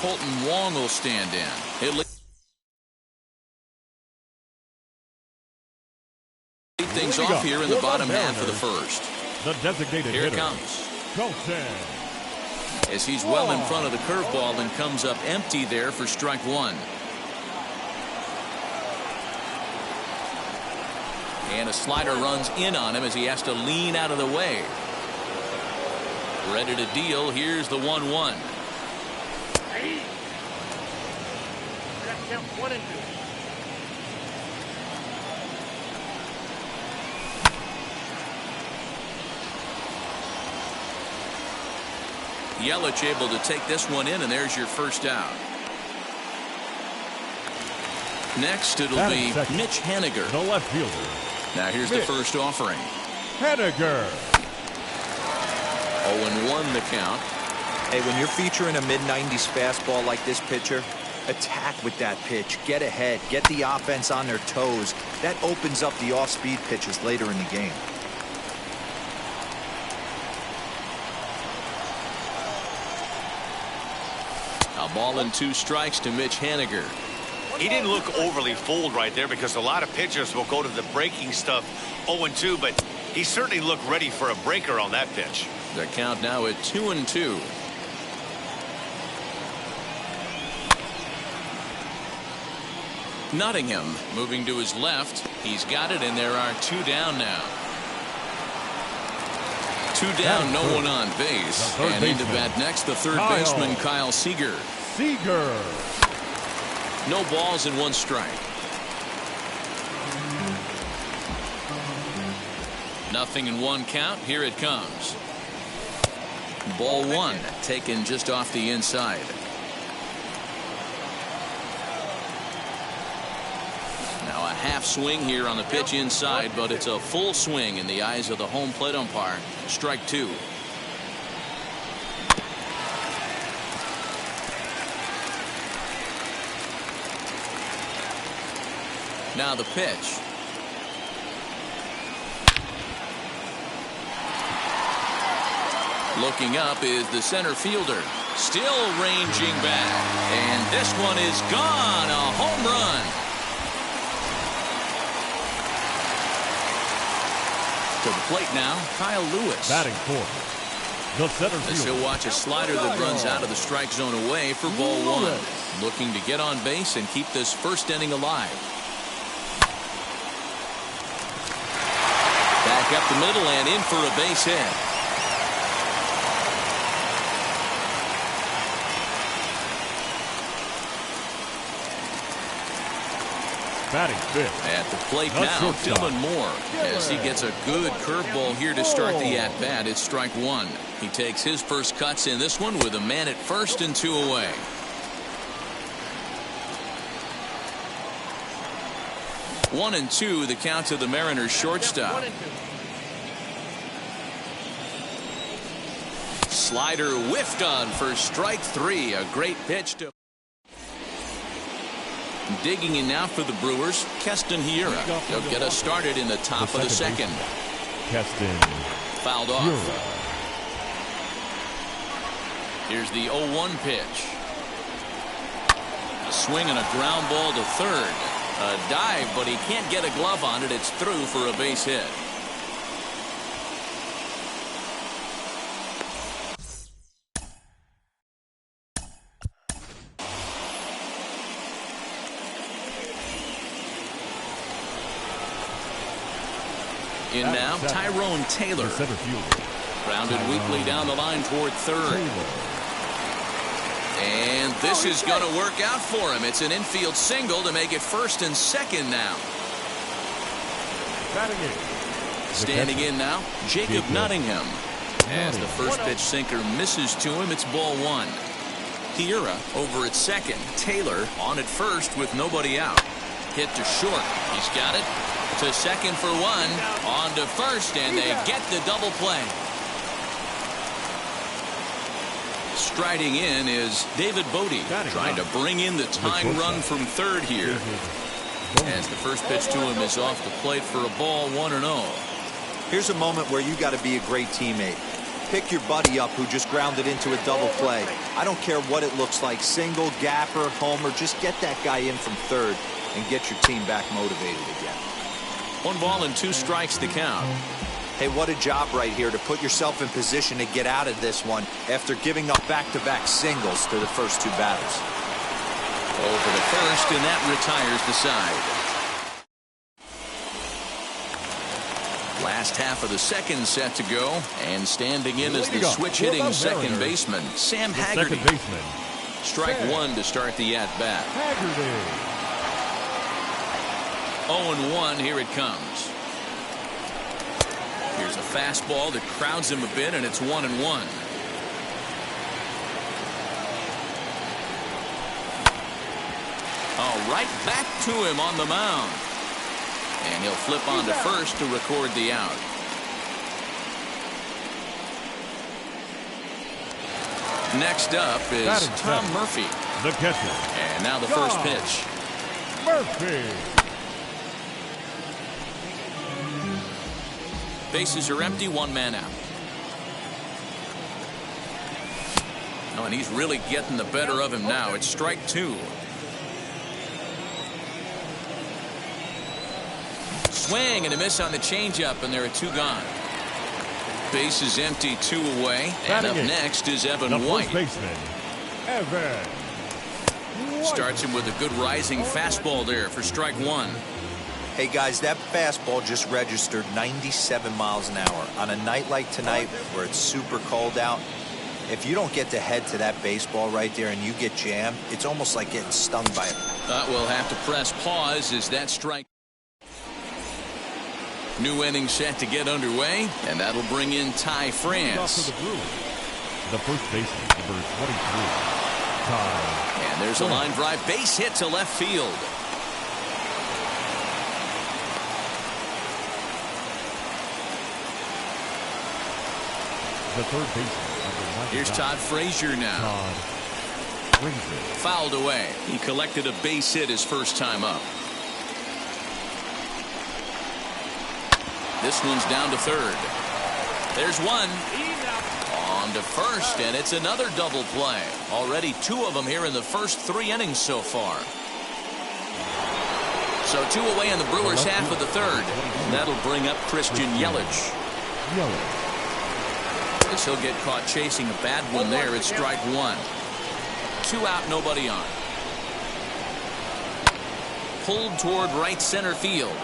Colton Wong will stand in. He'll lead things off here in the bottom half of the first. The designated Here it hitter. comes. Colton. As he's well in front of the curveball and comes up empty there for strike one. And a slider runs in on him as he has to lean out of the way. Ready to deal. Here's the 1-1. Count 1-2. Yelich able to take this one in, and there's your first out. Next, it'll be Mitch Haniger. The left fielder. Now here's the first offering. Haniger. 0-1 the count. Hey, when you're featuring a mid-90s fastball like this pitcher, attack with that pitch. Get ahead. Get the offense on their toes. That opens up the off-speed pitches later in the game. A ball and two strikes to Mitch Haniger. He didn't look overly fooled right there because a lot of pitchers will go to the breaking stuff 0-2, but he certainly looked ready for a breaker on that pitch. The count now at 2-2. Nottingham moving to his left. He's got it, and there are two down now. Two down, no one on base. And into bat next, the third baseman, Kyle Seager. Seager. No balls and one strike. Nothing in one count. Here it comes. Ball one, taken just off the inside. half swing here on the pitch inside, but it's a full swing in the eyes of the home plate umpire. Strike two. Now the pitch. Looking up is the center fielder. Still ranging back. And this one is gone. A home run. To the plate now, Kyle Lewis. Batting fourth, the center fielder. He'll watch a slider that runs out of the strike zone away for ball one. Looking to get on base and keep this first inning alive. Back up the middle and in for a base hit. Batting fifth. At the plate now, Dylan Moore, as he gets a good curveball here to start the at-bat. It's strike one. He takes his first cuts in this one with a man at first and two away. 1-2, the count to the Mariners shortstop. Slider whiffed on for strike three. A great pitch to. Digging in now for the Brewers, Keston Hiura. He'll get us started in the top of the second. Keston fouled off. Hiura. Here's the 0-1 pitch. A swing and a ground ball to third. A dive, but he can't get a glove on it. It's through for a base hit. In now, Tyrone Taylor. Grounded weakly down the line toward third. And this is going to work out for him. It's an infield single to make it first and second now. Standing in now, Jacob Nottingham. As the first pitch sinker misses to him, it's ball one. Hiura over at second. Taylor on at first with nobody out. Hit to short. He's got it. To second for one. On to first, and they get the double play. Striding in is David Bodie, trying to bring in the tying run from third here. As the first pitch to him is off the plate for a ball, 1-0. Here's a moment where you got to be a great teammate. Pick your buddy up who just grounded into a double play. I don't care what it looks like, single, gapper, homer, just get that guy in from third and get your team back motivated again. 1-2 strikes the count. Hey, what a job right here to put yourself in position to get out of this one after giving up back-to-back singles to the first two batters. Over the first, and that retires the side. Last half of the second set to go, and standing in is the switch-hitting second baseman, Sam Haggerty. Strike one to start the at-bat. 0-1, here it comes. Here's a fastball that crowds him a bit, and it's 1-1. Oh, right back to him on the mound. And he'll flip on to first to record the out. Next up is Tom Murphy. The catcher. And now the first pitch. Murphy. Bases are empty, one man out. Oh, and he's really getting the better of him now. It's strike two. Swing and a miss on the changeup, and there are two gone. Bases empty, two away. And up next is Evan White. Baseman, Evan. Starts him with a good rising fastball there for strike one. Hey, guys, that fastball just registered 97 miles an hour. On a night like tonight where it's super cold out, if you don't get to head to that baseball right there and you get jammed, it's almost like getting stung by it. We'll have to press pause as that strike. New inning set to get underway, and that'll bring in Ty France. The first baseman, number 23, Ty. And there's a line drive base hit to left field. The third baseman. Here's Todd Frazier now. Todd Frazier. Fouled away. He collected a base hit his first time up. This one's down to third. There's one. On to first, and it's another double play. Already 2 of them here in the first 3 innings so far. So 2 away in the Brewers' half of the third. And that'll bring up Christian Yelich. As he'll get caught chasing a bad one there. It's strike 1. 2 out, nobody on. Pulled toward right center field.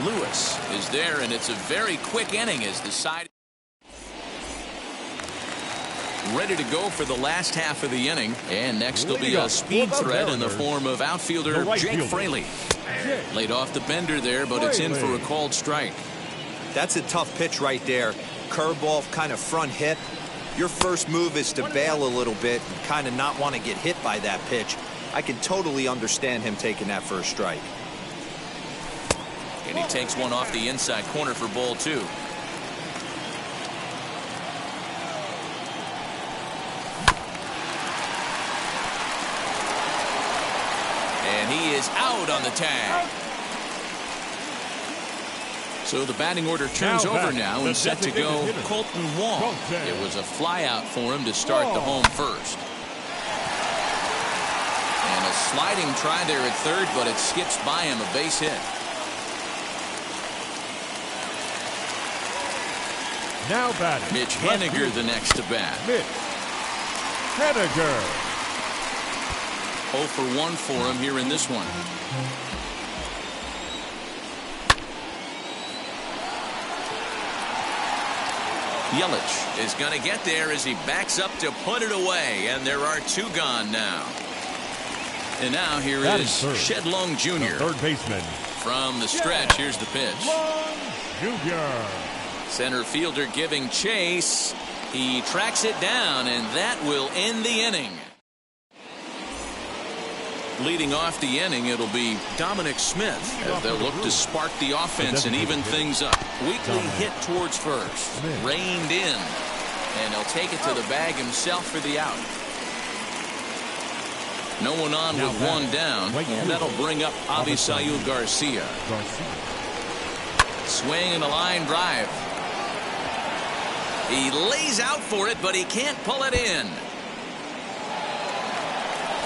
Lewis is there, and it's a very quick inning as the side ready to go for the last half of the inning. And next will be a speed threat in the form of outfielder Jake Fraley. Laid off the bender there, but it's in for a called strike. That's a tough pitch right there. Curveball, kind of front hip. Your first move is to bail a little bit and kind of not want to get hit by that pitch. I can totally understand him taking that first strike. And he takes one off the inside corner for ball 2. And he is out on the tag. So the batting order turns over now and set to go Colton Wong. It was a fly out for him to start the home first. And a sliding try there at third, but it skips by him, a base hit. Now batting. Mitch Haniger the next to bat. Mitch Haniger. 0 for 1 for him here in this one. Yelich is going to get there as he backs up to put it away, and there are 2 gone now. And now here is Shed Long Jr. Third baseman. From the stretch, here's the pitch. Long Jr. Center fielder giving chase. He tracks it down, and that will end the inning. Leading off the inning, it'll be Dominic Smith as they'll look to spark the offense and even things up. Weekly hit towards first. Reined in. And he'll take it to the bag himself for the out. No one on with 1 down. And that'll bring up Avisail Garcia. Swing and a line drive. He lays out for it, but he can't pull it in.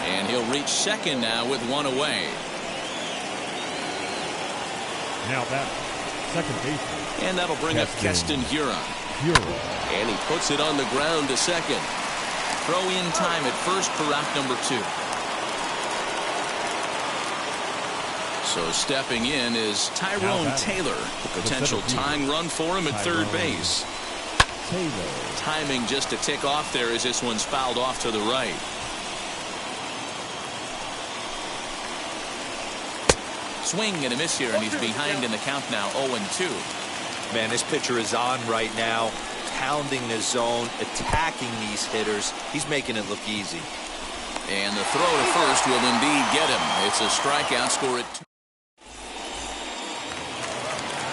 And he'll reach second now with 1 away. Now that second baseman. And that'll bring up Keston Hiura. And he puts it on the ground to second. Throw in time at first for out number 2. So stepping in is Tyrone Taylor. Potential tying run for him at third base. Timing just to tick off there as this one's fouled off to the right. Swing and a miss here, and he's behind in the count now, 0-2. Man, this pitcher is on right now, pounding the zone, attacking these hitters. He's making it look easy. And the throw to first will indeed get him. It's a strikeout, score at 2.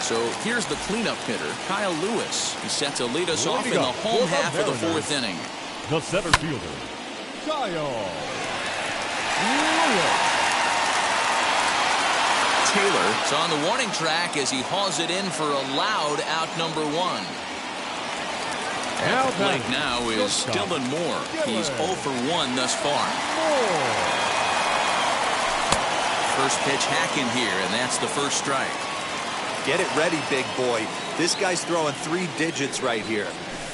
So here's the cleanup hitter, Kyle Lewis. He's set to lead us off in the home half of the 4th inning. The center fielder, Kyle Lewis. Taylor is on the warning track as he hauls it in for a loud out number 1. At the plate now is Dylan Moore. He's 0 for 1 thus far. First pitch hacking here, and that's the first strike. Get it ready, big boy. This guy's throwing 3 digits right here.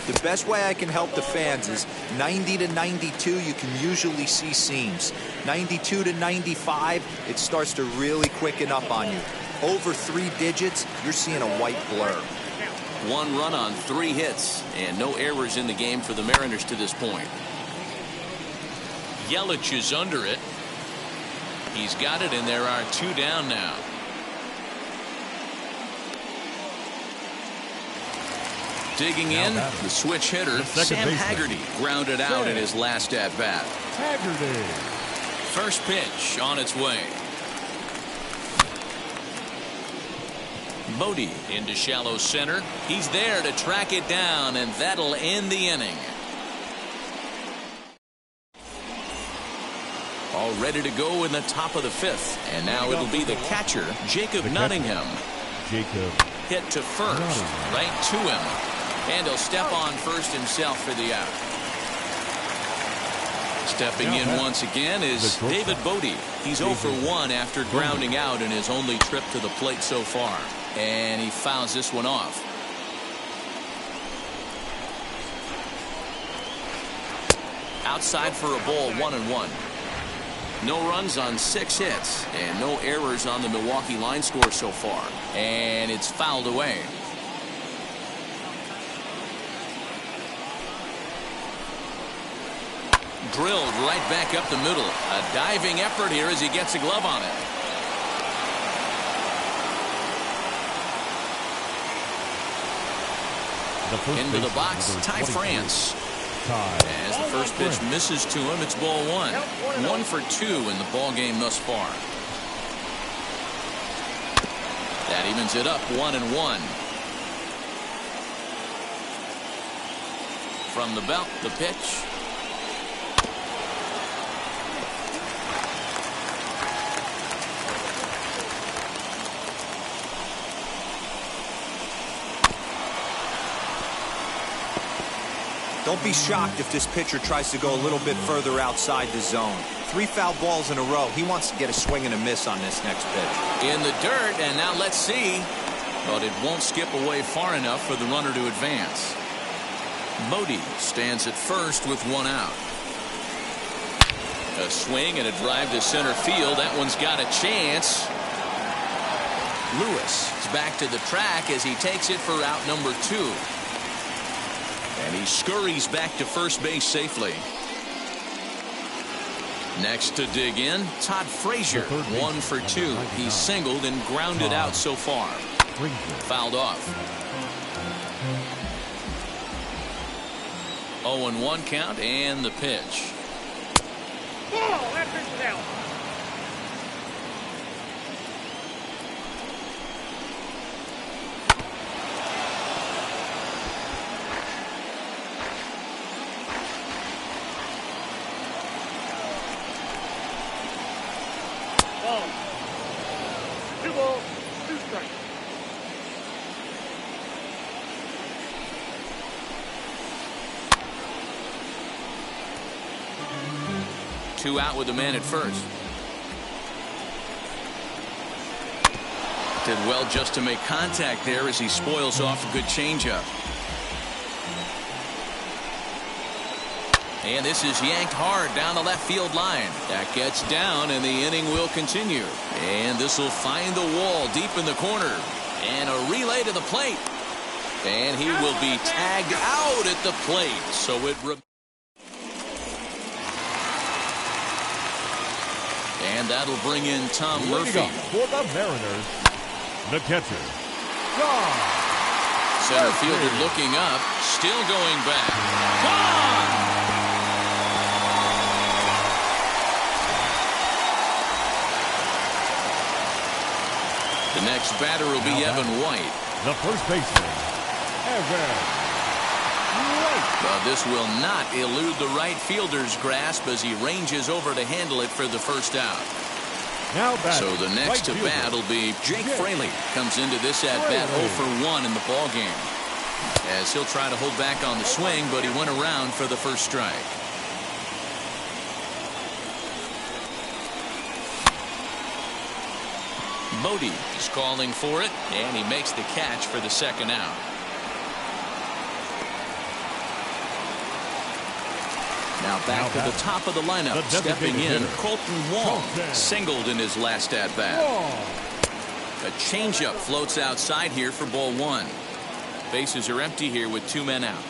The best way I can help the fans is 90 to 92, you can usually see seams. 92 to 95, it starts to really quicken up on you. Over 3 digits, you're seeing a white blur. 1 run on 3 hits, and no errors in the game for the Mariners to this point. Yelich is under it. He's got it, and there are 2 down now. Digging in, the switch hitter, Sam Haggerty, grounded out in his last at-bat. First pitch on its way. Bodie into shallow center. He's there to track it down, and that'll end the inning. All ready to go in the top of the 5th. And now it'll be the catcher, Jacob Nottingham. Jacob. Hit to first, right to him. And he'll step on first himself for the out. Stepping in once again is David Bodie. He's 0 for 1 after grounding out in his only trip to the plate so far. And he fouls this one off. Outside for a ball, 1-1. No runs on 6 hits and no errors on the Milwaukee line score so far. And it's fouled away. Drilled right back up the middle. A diving effort here as he gets a glove on it. Into the box, Ty France. As the first pitch misses to him, it's ball 1. 1 for 2 in the ball game thus far. That evens it up, 1-1. From the belt, the pitch. Don't be shocked if this pitcher tries to go a little bit further outside the zone. 3 foul balls in a row. He wants to get a swing and a miss on this next pitch. In the dirt, and now let's see. But it won't skip away far enough for the runner to advance. Bodie stands at first with 1 out. A swing and a drive to center field. That one's got a chance. Lewis is back to the track as he takes it for out number 2. And he scurries back to first base safely. Next to dig in, Todd Frazier, 1 for 2. He's singled and grounded out so far. Fouled off. 0-1 count and the pitch. Ball, that pitch is out. Ball. 2 balls, 2 strikes. Two out with the man at first. Did well just to make contact there as he spoils off a good changeup. And this is yanked hard down the left field line. That gets down and the inning will continue. And this will find the wall deep in the corner. And a relay to the plate. And he will be tagged out at the plate. So it and that'll bring in Tom Murphy. For the Mariners, the catcher, John. Center fielder looking up, still going back. Gone! The next batter will be Evan White. The first baseman, Evan White. But this will not elude the right fielder's grasp as he ranges over to handle it for the first out. Now so the next to bat will be Jake Fraley. Comes into this at bat 0 for 1 in the ball game. As he'll try to hold back on the swing, but he went around for the first strike. Bodie is calling for it, and he makes the catch for the second out. Now back to the top of the lineup, stepping in, Colton Wong, singled in his last at-bat. A changeup floats outside here for ball 1. Bases are empty here with 2 men out.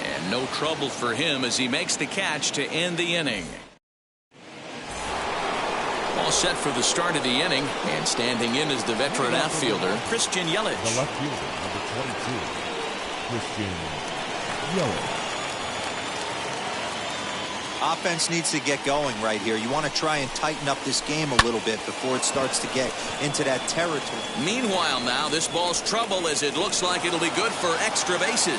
And no trouble for him as he makes the catch to end the inning. All set for the start of the inning, and standing in is the veteran outfielder, Christian Yelich. The left fielder, number 22, Christian Yelich. Offense needs to get going right here. You want to try and tighten up this game a little bit before it starts to get into that territory. Meanwhile now, this ball's trouble as it looks like it'll be good for extra bases.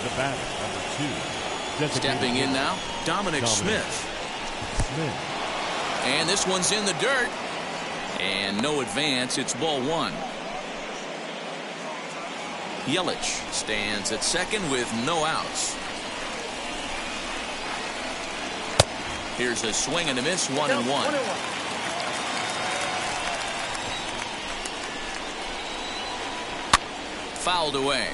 The batter, number 2. Stepping in now, Dominic Smith. And this one's in the dirt. And no advance. It's ball 1. Yelich stands at second with no outs. Here's a swing and a miss, 1-1. Fouled away.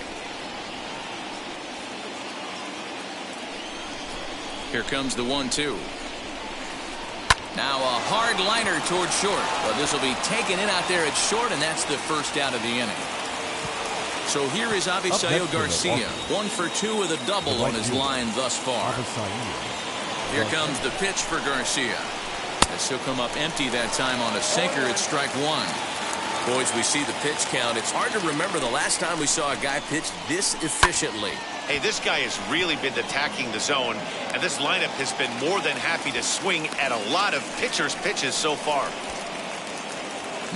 Here comes the 1-2. Now a hard liner toward short. Well, this will be taken in out there at short, and that's the first out of the inning. So here is Avisaíl Garcia, 1 for 2 with a double on his line thus far. Here comes the pitch for Garcia. As he'll come up empty that time on a sinker at strike 1. Boys, we see the pitch count. It's hard to remember the last time we saw a guy pitch this efficiently. Hey, this guy has really been attacking the zone, and this lineup has been more than happy to swing at a lot of pitchers' pitches so far.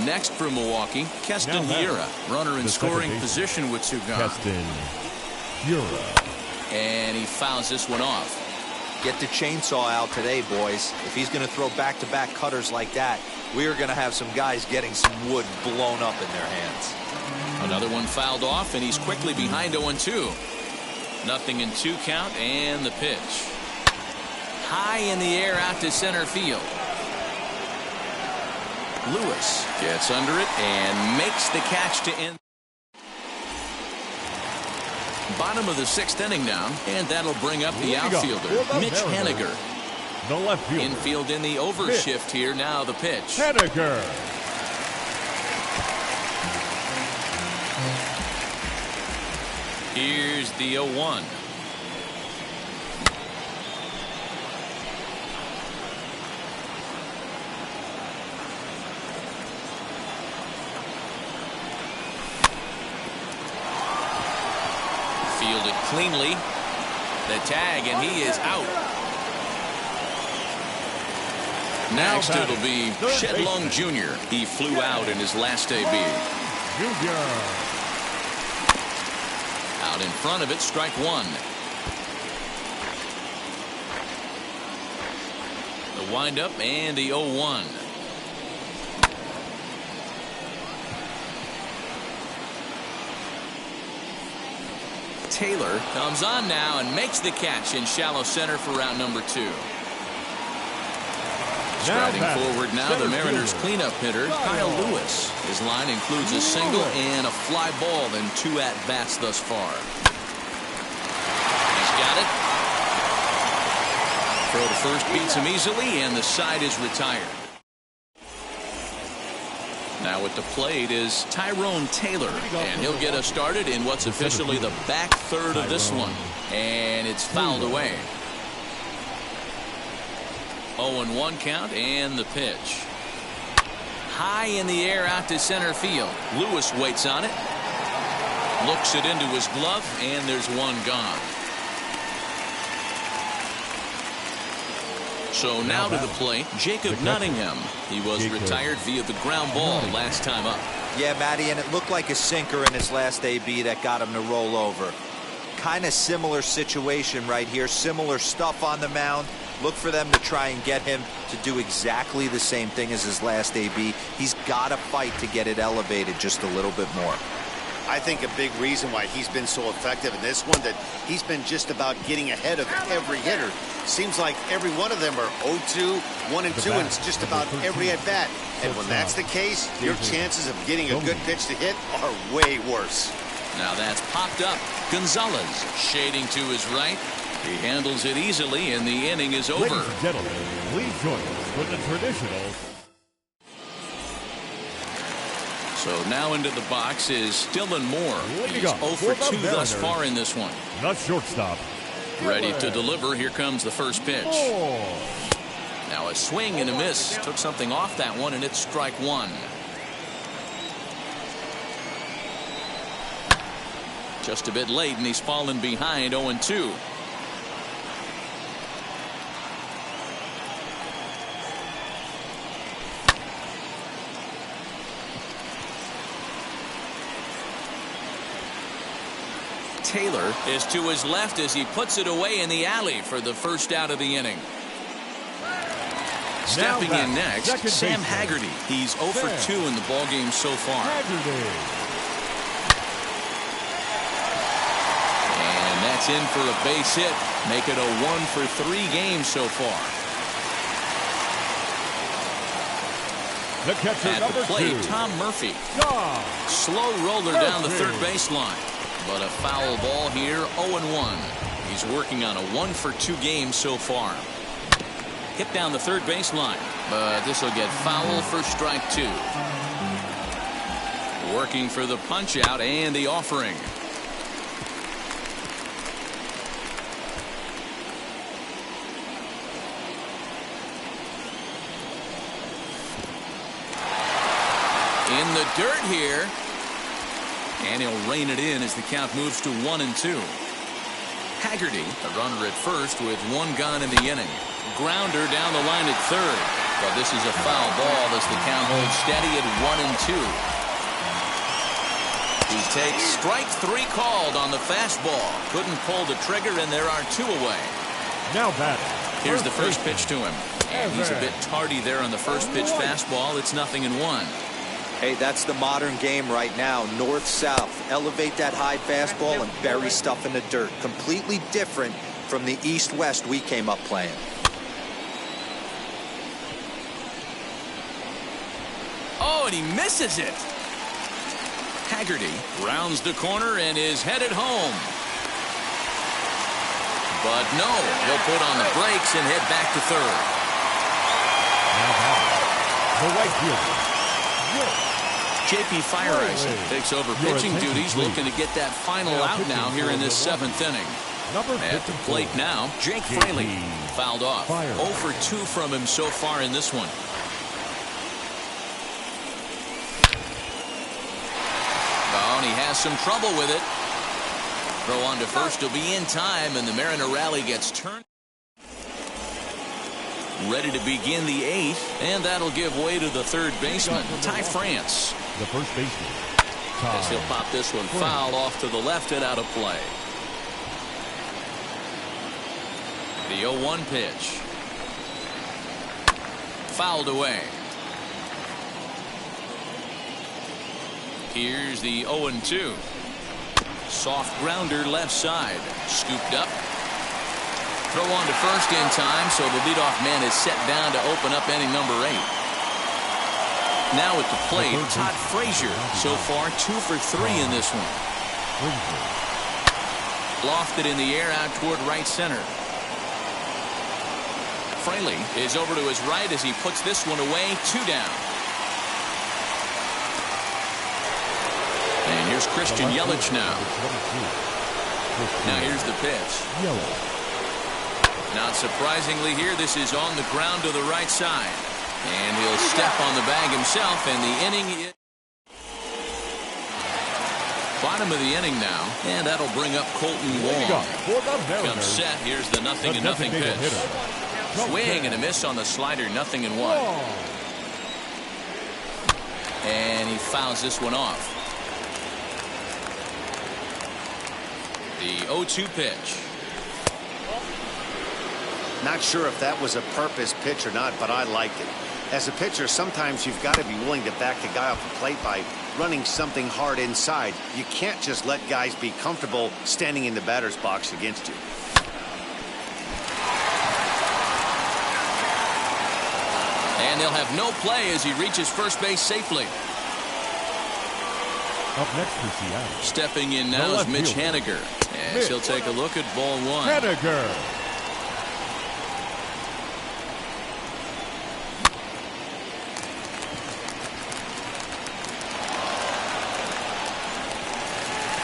Next for Milwaukee, Keston Hiura, runner in scoring position with two gone. Keston Hiura. And he fouls this one off. Get the chainsaw out today, boys. If he's going to throw back-to-back cutters like that, we are going to have some guys getting some wood blown up in their hands. Another one fouled off, and he's quickly behind 0-2. Nothing in 2 count, and the pitch. High in the air out to center field. Lewis gets under it and makes the catch to end. Bottom of the 6th inning now, and that'll bring up the outfielder, Mitch Haniger. The left fielder. Infield in the overshift here. Now the pitch. Haniger. Here's the 0-1. Fielded cleanly. The tag, and he is out. Next it'll be Shed Long Jr. He flew out in his last AB. Junior. Out in front of it, strike 1. The windup and the 0-1. Taylor comes on now and makes the catch in shallow center for round number 2. Striding forward now, the Mariners cleanup hitter, Kyle Lewis. His line includes a single and a fly ball in 2 at-bats thus far. He's got it. Throw to first beats him easily, and the side is retired. Now at the plate is Tyrone Taylor, and he'll get us started in what's officially the back third of this one. And it's fouled away. 0-1 count, and the pitch. High in the air out to center field. Lewis waits on it. Looks it into his glove, and there's one gone. So now to the plate, Jacob Nottingham. He was retired via the ground ball last time up. Yeah, Matty, and it looked like a sinker in his last AB that got him to roll over. Kind of similar situation right here. Similar stuff on the mound. Look for them to try and get him to do exactly the same thing as his last AB. He's got to fight to get it elevated just a little bit more. I think a big reason why he's been so effective in this one, that he's been just about getting ahead of every hitter. Seems like every one of them are 0-2, 1-2, and it's just about every at-bat. And when that's the case, your chances of getting a good pitch to hit are way worse. Now that's popped up. Gonzalez shading to his right. He handles it easily, and the inning is over. Ladies and gentlemen, please join us for the traditional. So now into the box is Dylan Moore. He's 0 for 2 thus far in this one. Not shortstop. Ready to deliver. Here comes the first pitch. Now a swing and a miss. Took something off that one, and it's strike 1. Just a bit late, and he's fallen behind 0-2. Taylor is to his left as he puts it away in the alley for the first out of the inning. Stepping in next, Sam Haggerty. He's 0 for 2 in the ballgame so far. And that's in for a base hit. Make it a 1 for 3 games so far. At the plate, Tom Murphy. Slow roller down the third baseline. But a foul ball here, 0-1. He's working on a 1 for 2 games so far. Hit down the third baseline, but this will get foul for strike 2. Working for the punch out and the offering. In the dirt here. And he'll rein it in as the count moves to 1-2. Haggerty, a runner at first with 1 gone in the inning. Grounder down the line at third. But this is a foul ball as the count holds steady at 1-2. He takes strike 3 called on the fastball. Couldn't pull the trigger, and there are 2 away. Now batting. Here's the first pitch to him. And he's a bit tardy there on the first pitch fastball. It's 0-1. Hey, that's the modern game right now. North-south. Elevate that high fastball and bury stuff in the dirt. Completely different from the east-west we came up playing. Oh, and he misses it. Haggerty rounds the corner and is headed home. But no, he'll put on the brakes and head back to third. The right fielder. J.P. Fireisen takes over pitching duties, looking to get that final out now here in this 7th inning. At the plate now, Jake Fraley fouled off. 0 for 2 from him so far in this one. Oh, and he has some trouble with it. Throw on to first will be in time, and the Mariner rally gets turned. Ready to begin the 8th, and that'll give way to the third baseman, Ty France. The first baseman. As he'll pop this one foul off to the left and out of play. The 0-1 pitch. Fouled away. Here's the 0-2. Soft grounder left side. Scooped up. Throw on to first in time, so the leadoff man is set down to open up inning number 8. Now at the plate, Todd Frazier. So far, 2 for 3 in this one. Lofted in the air out toward right center. Fraley is over to his right as he puts this one away. 2 down. And here's Christian Yelich now. Now here's the pitch. Not surprisingly here, this is on the ground to the right side. And he'll step on the bag himself, and the inning is bottom of the inning now, and that'll bring up Colton Wong. Comes set. Here's the 0-0 pitch. Swing and a miss on the slider, 0-1. And he fouls this one off. The 0-2 pitch. Not sure if that was a purpose pitch or not, but I liked it. As a pitcher, sometimes you've got to be willing to back the guy off the plate by running something hard inside. You can't just let guys be comfortable standing in the batter's box against you. And they'll have no play as he reaches first base safely. Up next for Seattle. Stepping in now is Mitch Haniger. As he'll take a look at ball 1. Haniger.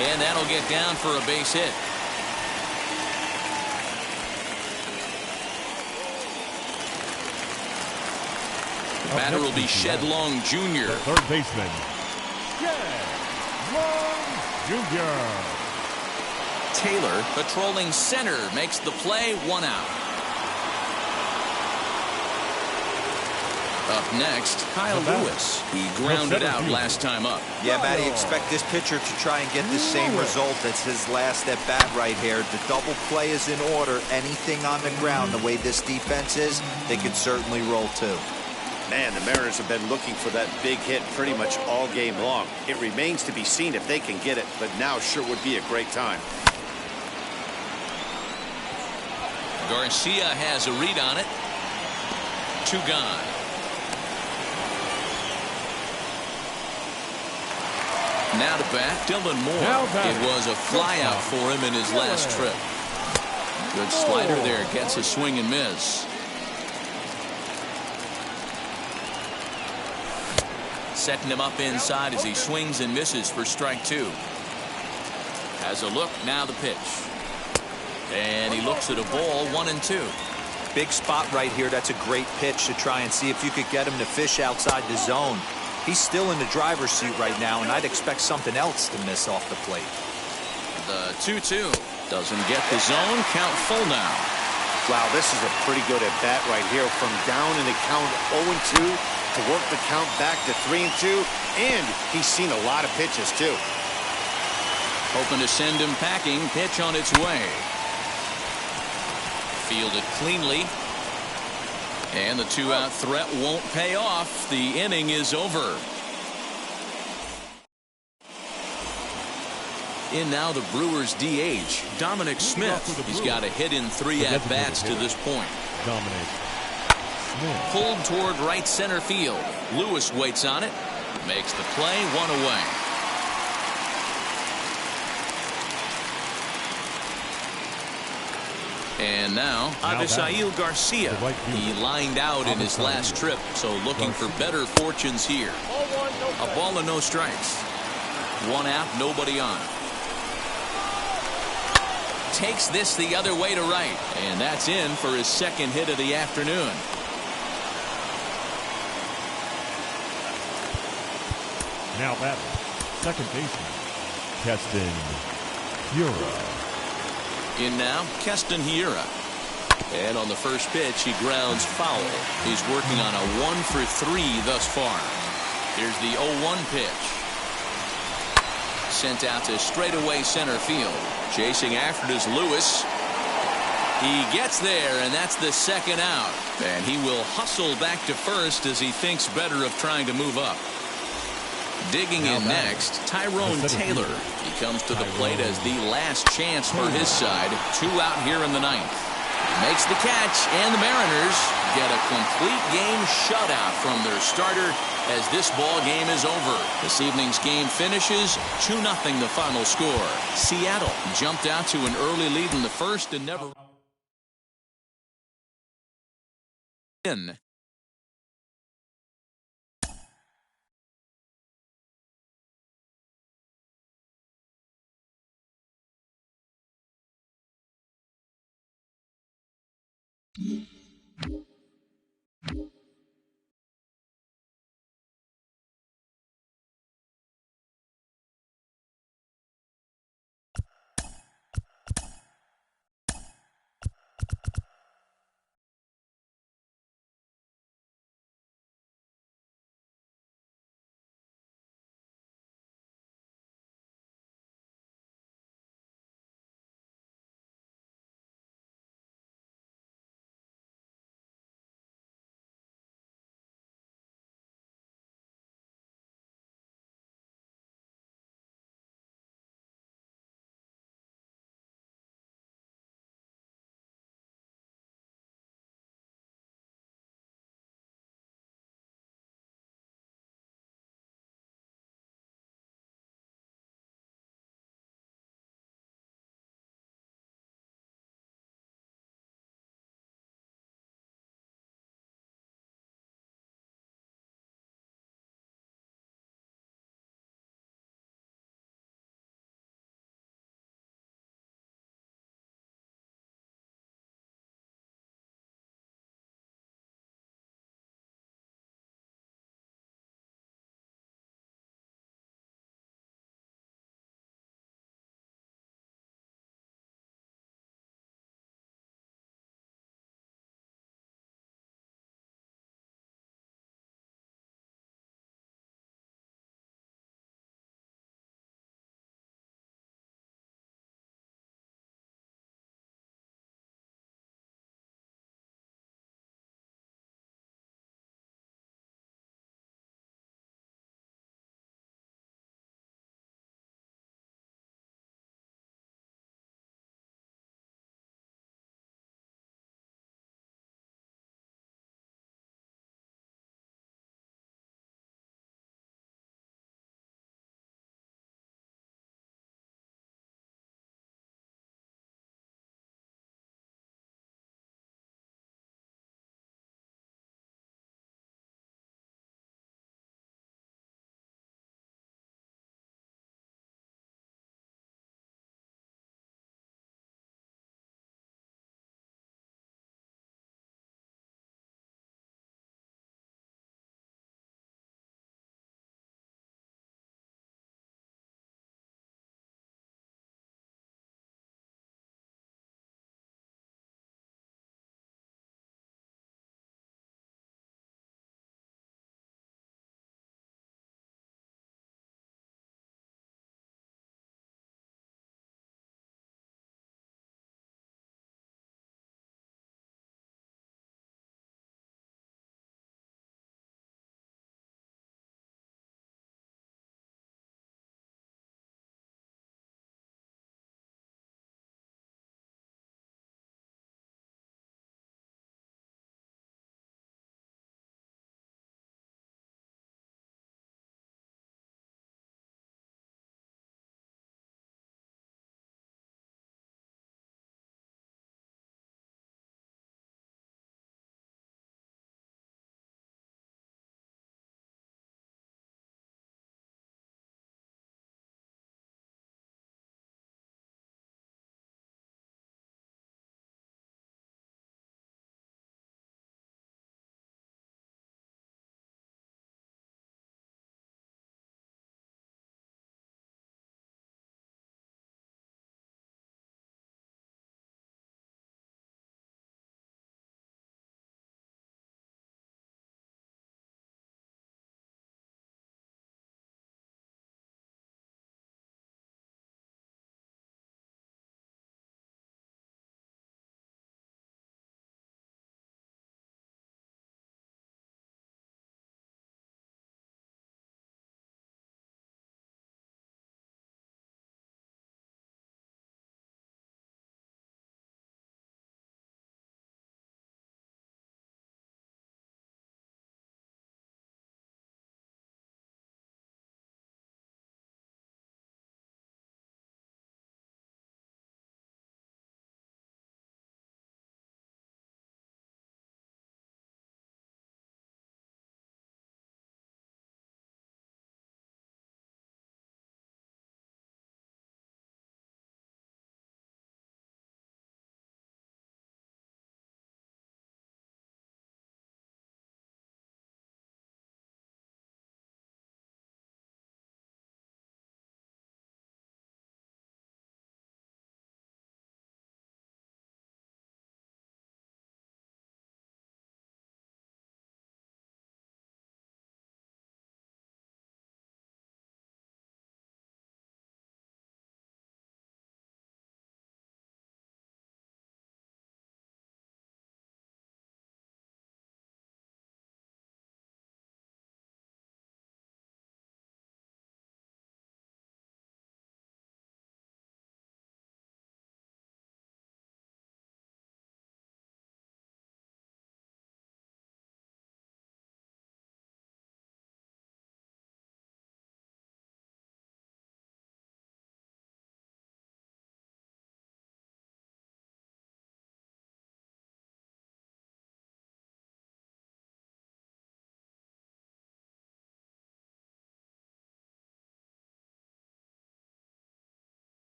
And that'll get down for a base hit. The batter will be Shed Long Jr. The third baseman, Shed Long Jr. Taylor patrolling center makes the play, 1 out. Up next, Kyle Lewis. He grounded out last time up. Yeah, Matty, expect this pitcher to try and get the same result as his last at bat right here. The double play is in order. Anything on the ground, the way this defense is, they could certainly roll too. Man, the Mariners have been looking for that big hit pretty much all game long. It remains to be seen if they can get it, but now sure would be a great time. Garcia has a read on it. 2 gone. Now to bat, Dylan Moore. It was a flyout for him in his last trip. Good slider there, gets a swing and miss. Setting him up inside as he swings and misses for strike 2. Has a look, now the pitch. And he looks at a ball, 1-2. Big spot right here. That's a great pitch to try and see if you could get him to fish outside the zone. He's still in the driver's seat right now, and I'd expect something else to miss off the plate. The 2-2 doesn't get the zone. Count full now. Wow, this is a pretty good at bat right here. From down in the count 0-2 to work the count back to 3-2, and he's seen a lot of pitches too. Hoping to send him packing. Pitch on its way. Fielded cleanly. And the 2-out threat won't pay off. The inning is over. In now the Brewers DH, Dominic Smith. He's got a hit in 3 at-bats to this point. Dominic Smith. Pulled toward right center field. Lewis waits on it. Makes the play, 1 away. And now, Avisail Garcia. He lined out in his last trip, so looking for better fortunes here. A ball and no strikes. 1 out, nobody on. Takes this the other way to right, and that's in for his 2nd hit of the afternoon. Now batting, second baseman, Keston Hiura. In now, Keston Hiura. And on the first pitch, he grounds foul. He's working on a 1-for-3 thus far. Here's the 0-1 pitch. Sent out to straightaway center field. Chasing after it is Lewis. He gets there, and that's the 2nd out. And he will hustle back to first as he thinks better of trying to move up. Digging in next, Tyrone Taylor. He comes to the plate as the last chance for his side. 2 out here in the 9th. Makes the catch, and the Mariners get a complete game shutout from their starter as this ball game is over. This evening's game finishes 2-0 the final score. Seattle jumped out to an early lead in the first and never in.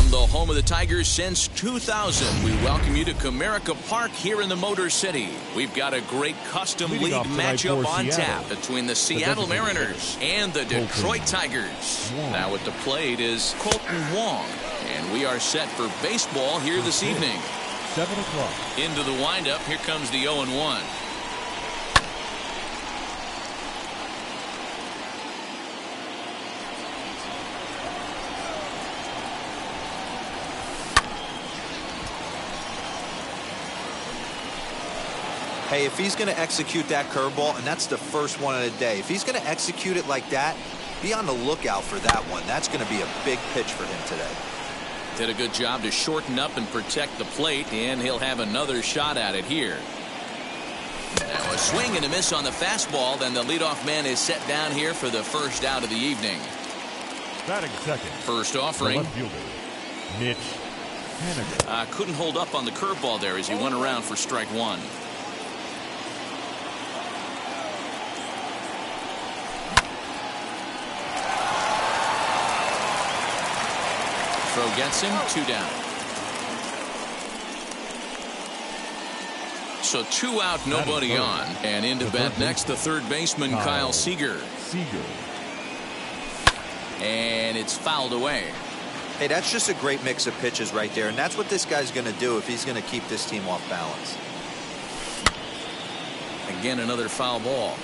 The home of the Tigers since 2000. We welcome you to Comerica Park here in the Motor City. We've got a great custom league matchup on tap between the Seattle Mariners and the Detroit Tigers. Now at the plate is Colton Wong, and we are set for baseball here this evening. 7 o'clock. Into the windup, here comes the 0-1. Hey, if he's going to execute that curveball, and that's the first one of the day, if he's going to execute it like that, be on the lookout for that one. That's going to be a big pitch for him today. Did a good job to shorten up and protect the plate, and he'll have another shot at it here. Now a swing and a miss on the fastball. Then the leadoff man is set down here for the first out of the evening. Batting second. First offering. Left fielder, Mitch Haniger. Couldn't hold up on the curveball there as he went around for strike one. Throw gets him, 2 down. So 2 out, nobody on. And into bat next, the third baseman, Kyle Seager. And it's fouled away. Hey, that's just a great mix of pitches right there, and that's what this guy's going to do if he's going to keep this team off balance. Again, another foul ball.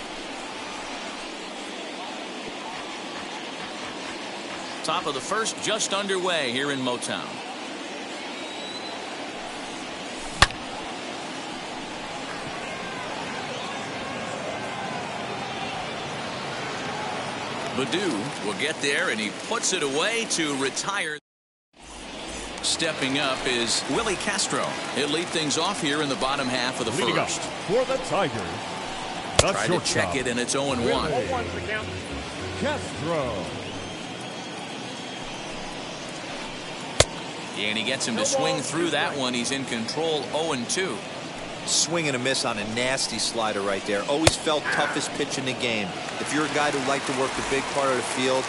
Top of the first just underway here in Motown. Baddoo will get there, and he puts it away to retire. Stepping up is Willie Castro. He'll lead things off here in the bottom half of the first. For the Tigers, Try to check it, and it's 0-1. Castro. And he gets him to swing through that one. He's in control, 0-2. Swing and a miss on a nasty slider right there. Always felt toughest pitch in the game. If you're a guy who liked to work the big part of the field,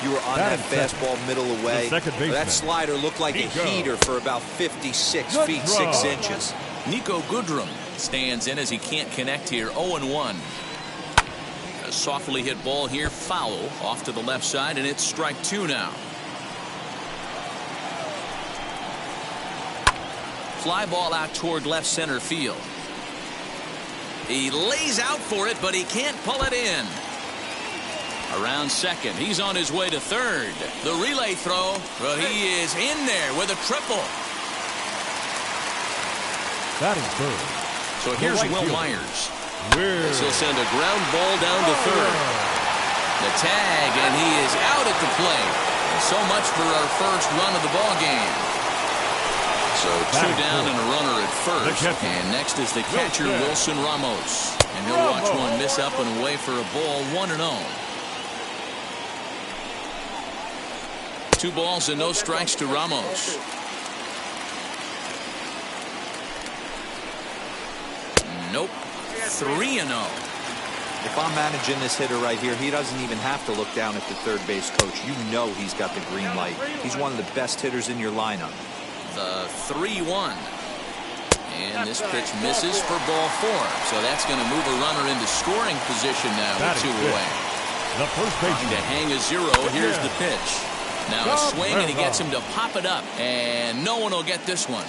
you were on that fastball middle away. That slider looked like a heater for about 56 feet 6 inches. Nico Goodrum stands in as he can't connect here, 0-1. A A softly hit ball here, foul off to the left side, and it's strike 2 now. Fly ball out toward left center field. He lays out for it, but he can't pull it in. Around second, he's on his way to third. The relay throw, well, he is in there with a triple. That is third. So here's Will Myers. He'll send a ground ball down to third. The tag, and he is out at the plate. So much for our first run of the ball game. So 2 down and a runner at first. And next is the catcher, Wilson Ramos. And he'll watch one miss up and away for a ball, 1-0. 2 balls and no strikes to Ramos. Nope. 3-0. If I'm managing this hitter right here, he doesn't even have to look down at the third base coach. You know he's got the green light. He's one of the best hitters in your lineup. The 3-1. And this pitch misses for ball 4. So that's going to move a runner into scoring position now with 2 away. The first baseman to hang a 0. Here's the pitch. Now a swing, and he gets him to pop it up. And no one will get this one.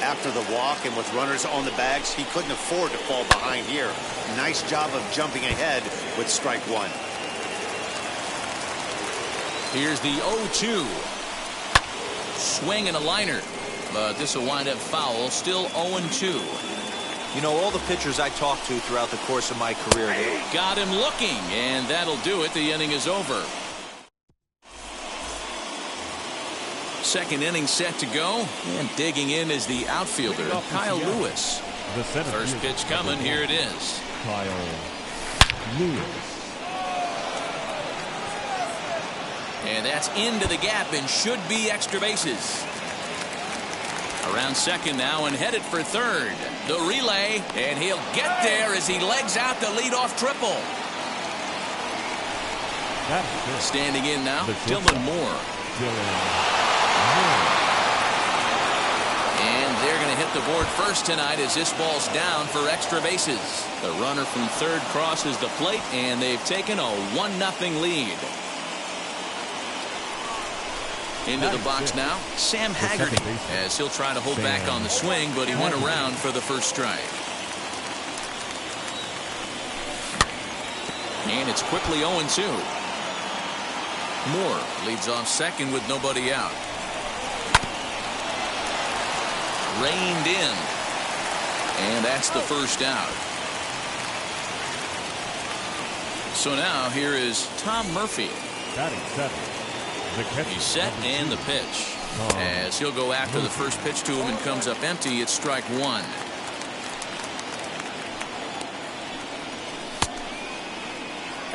After the walk and with runners on the bags, he couldn't afford to fall behind here. Nice job of jumping ahead with strike 1. Here's the 0-2. Swing and a liner. But this will wind up foul. Still 0-2. You know, all the pitchers I talked to throughout the course of my career. Got him looking, and that'll do it. The inning is over. Second inning set to go, and digging in is the outfielder, Kyle Lewis. First pitch coming. Here it is. Kyle Lewis. And that's into the gap and should be extra bases. Around second now and headed for third. The relay, and he'll get there as he legs out the leadoff triple. Standing in now, Dylan Moore. And they're going to hit the board first tonight as this ball's down for extra bases. The runner from third crosses the plate, and they've taken a 1-0 lead. Into the box now, Sam Haggerty, as he'll try to hold back on the swing, but he went around for the first strike. And it's quickly 0-2. Moore leads off second with nobody out. Reined in. And that's the first out. So now here is Tom Murphy. Batting 7. He's set and the pitch. As he'll go after the first pitch to him and comes up empty, it's strike 1.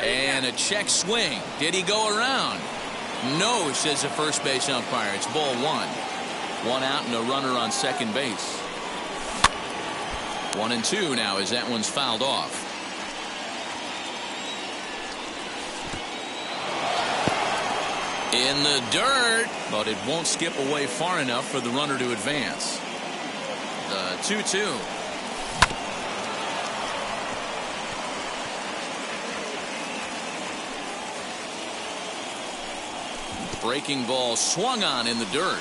And a check swing. Did he go around? No, says the first base umpire. It's ball 1. 1 out and a runner on second base. 1-2 now as that one's fouled off. In the dirt, but it won't skip away far enough for the runner to advance. The 2-2. Breaking ball swung on in the dirt.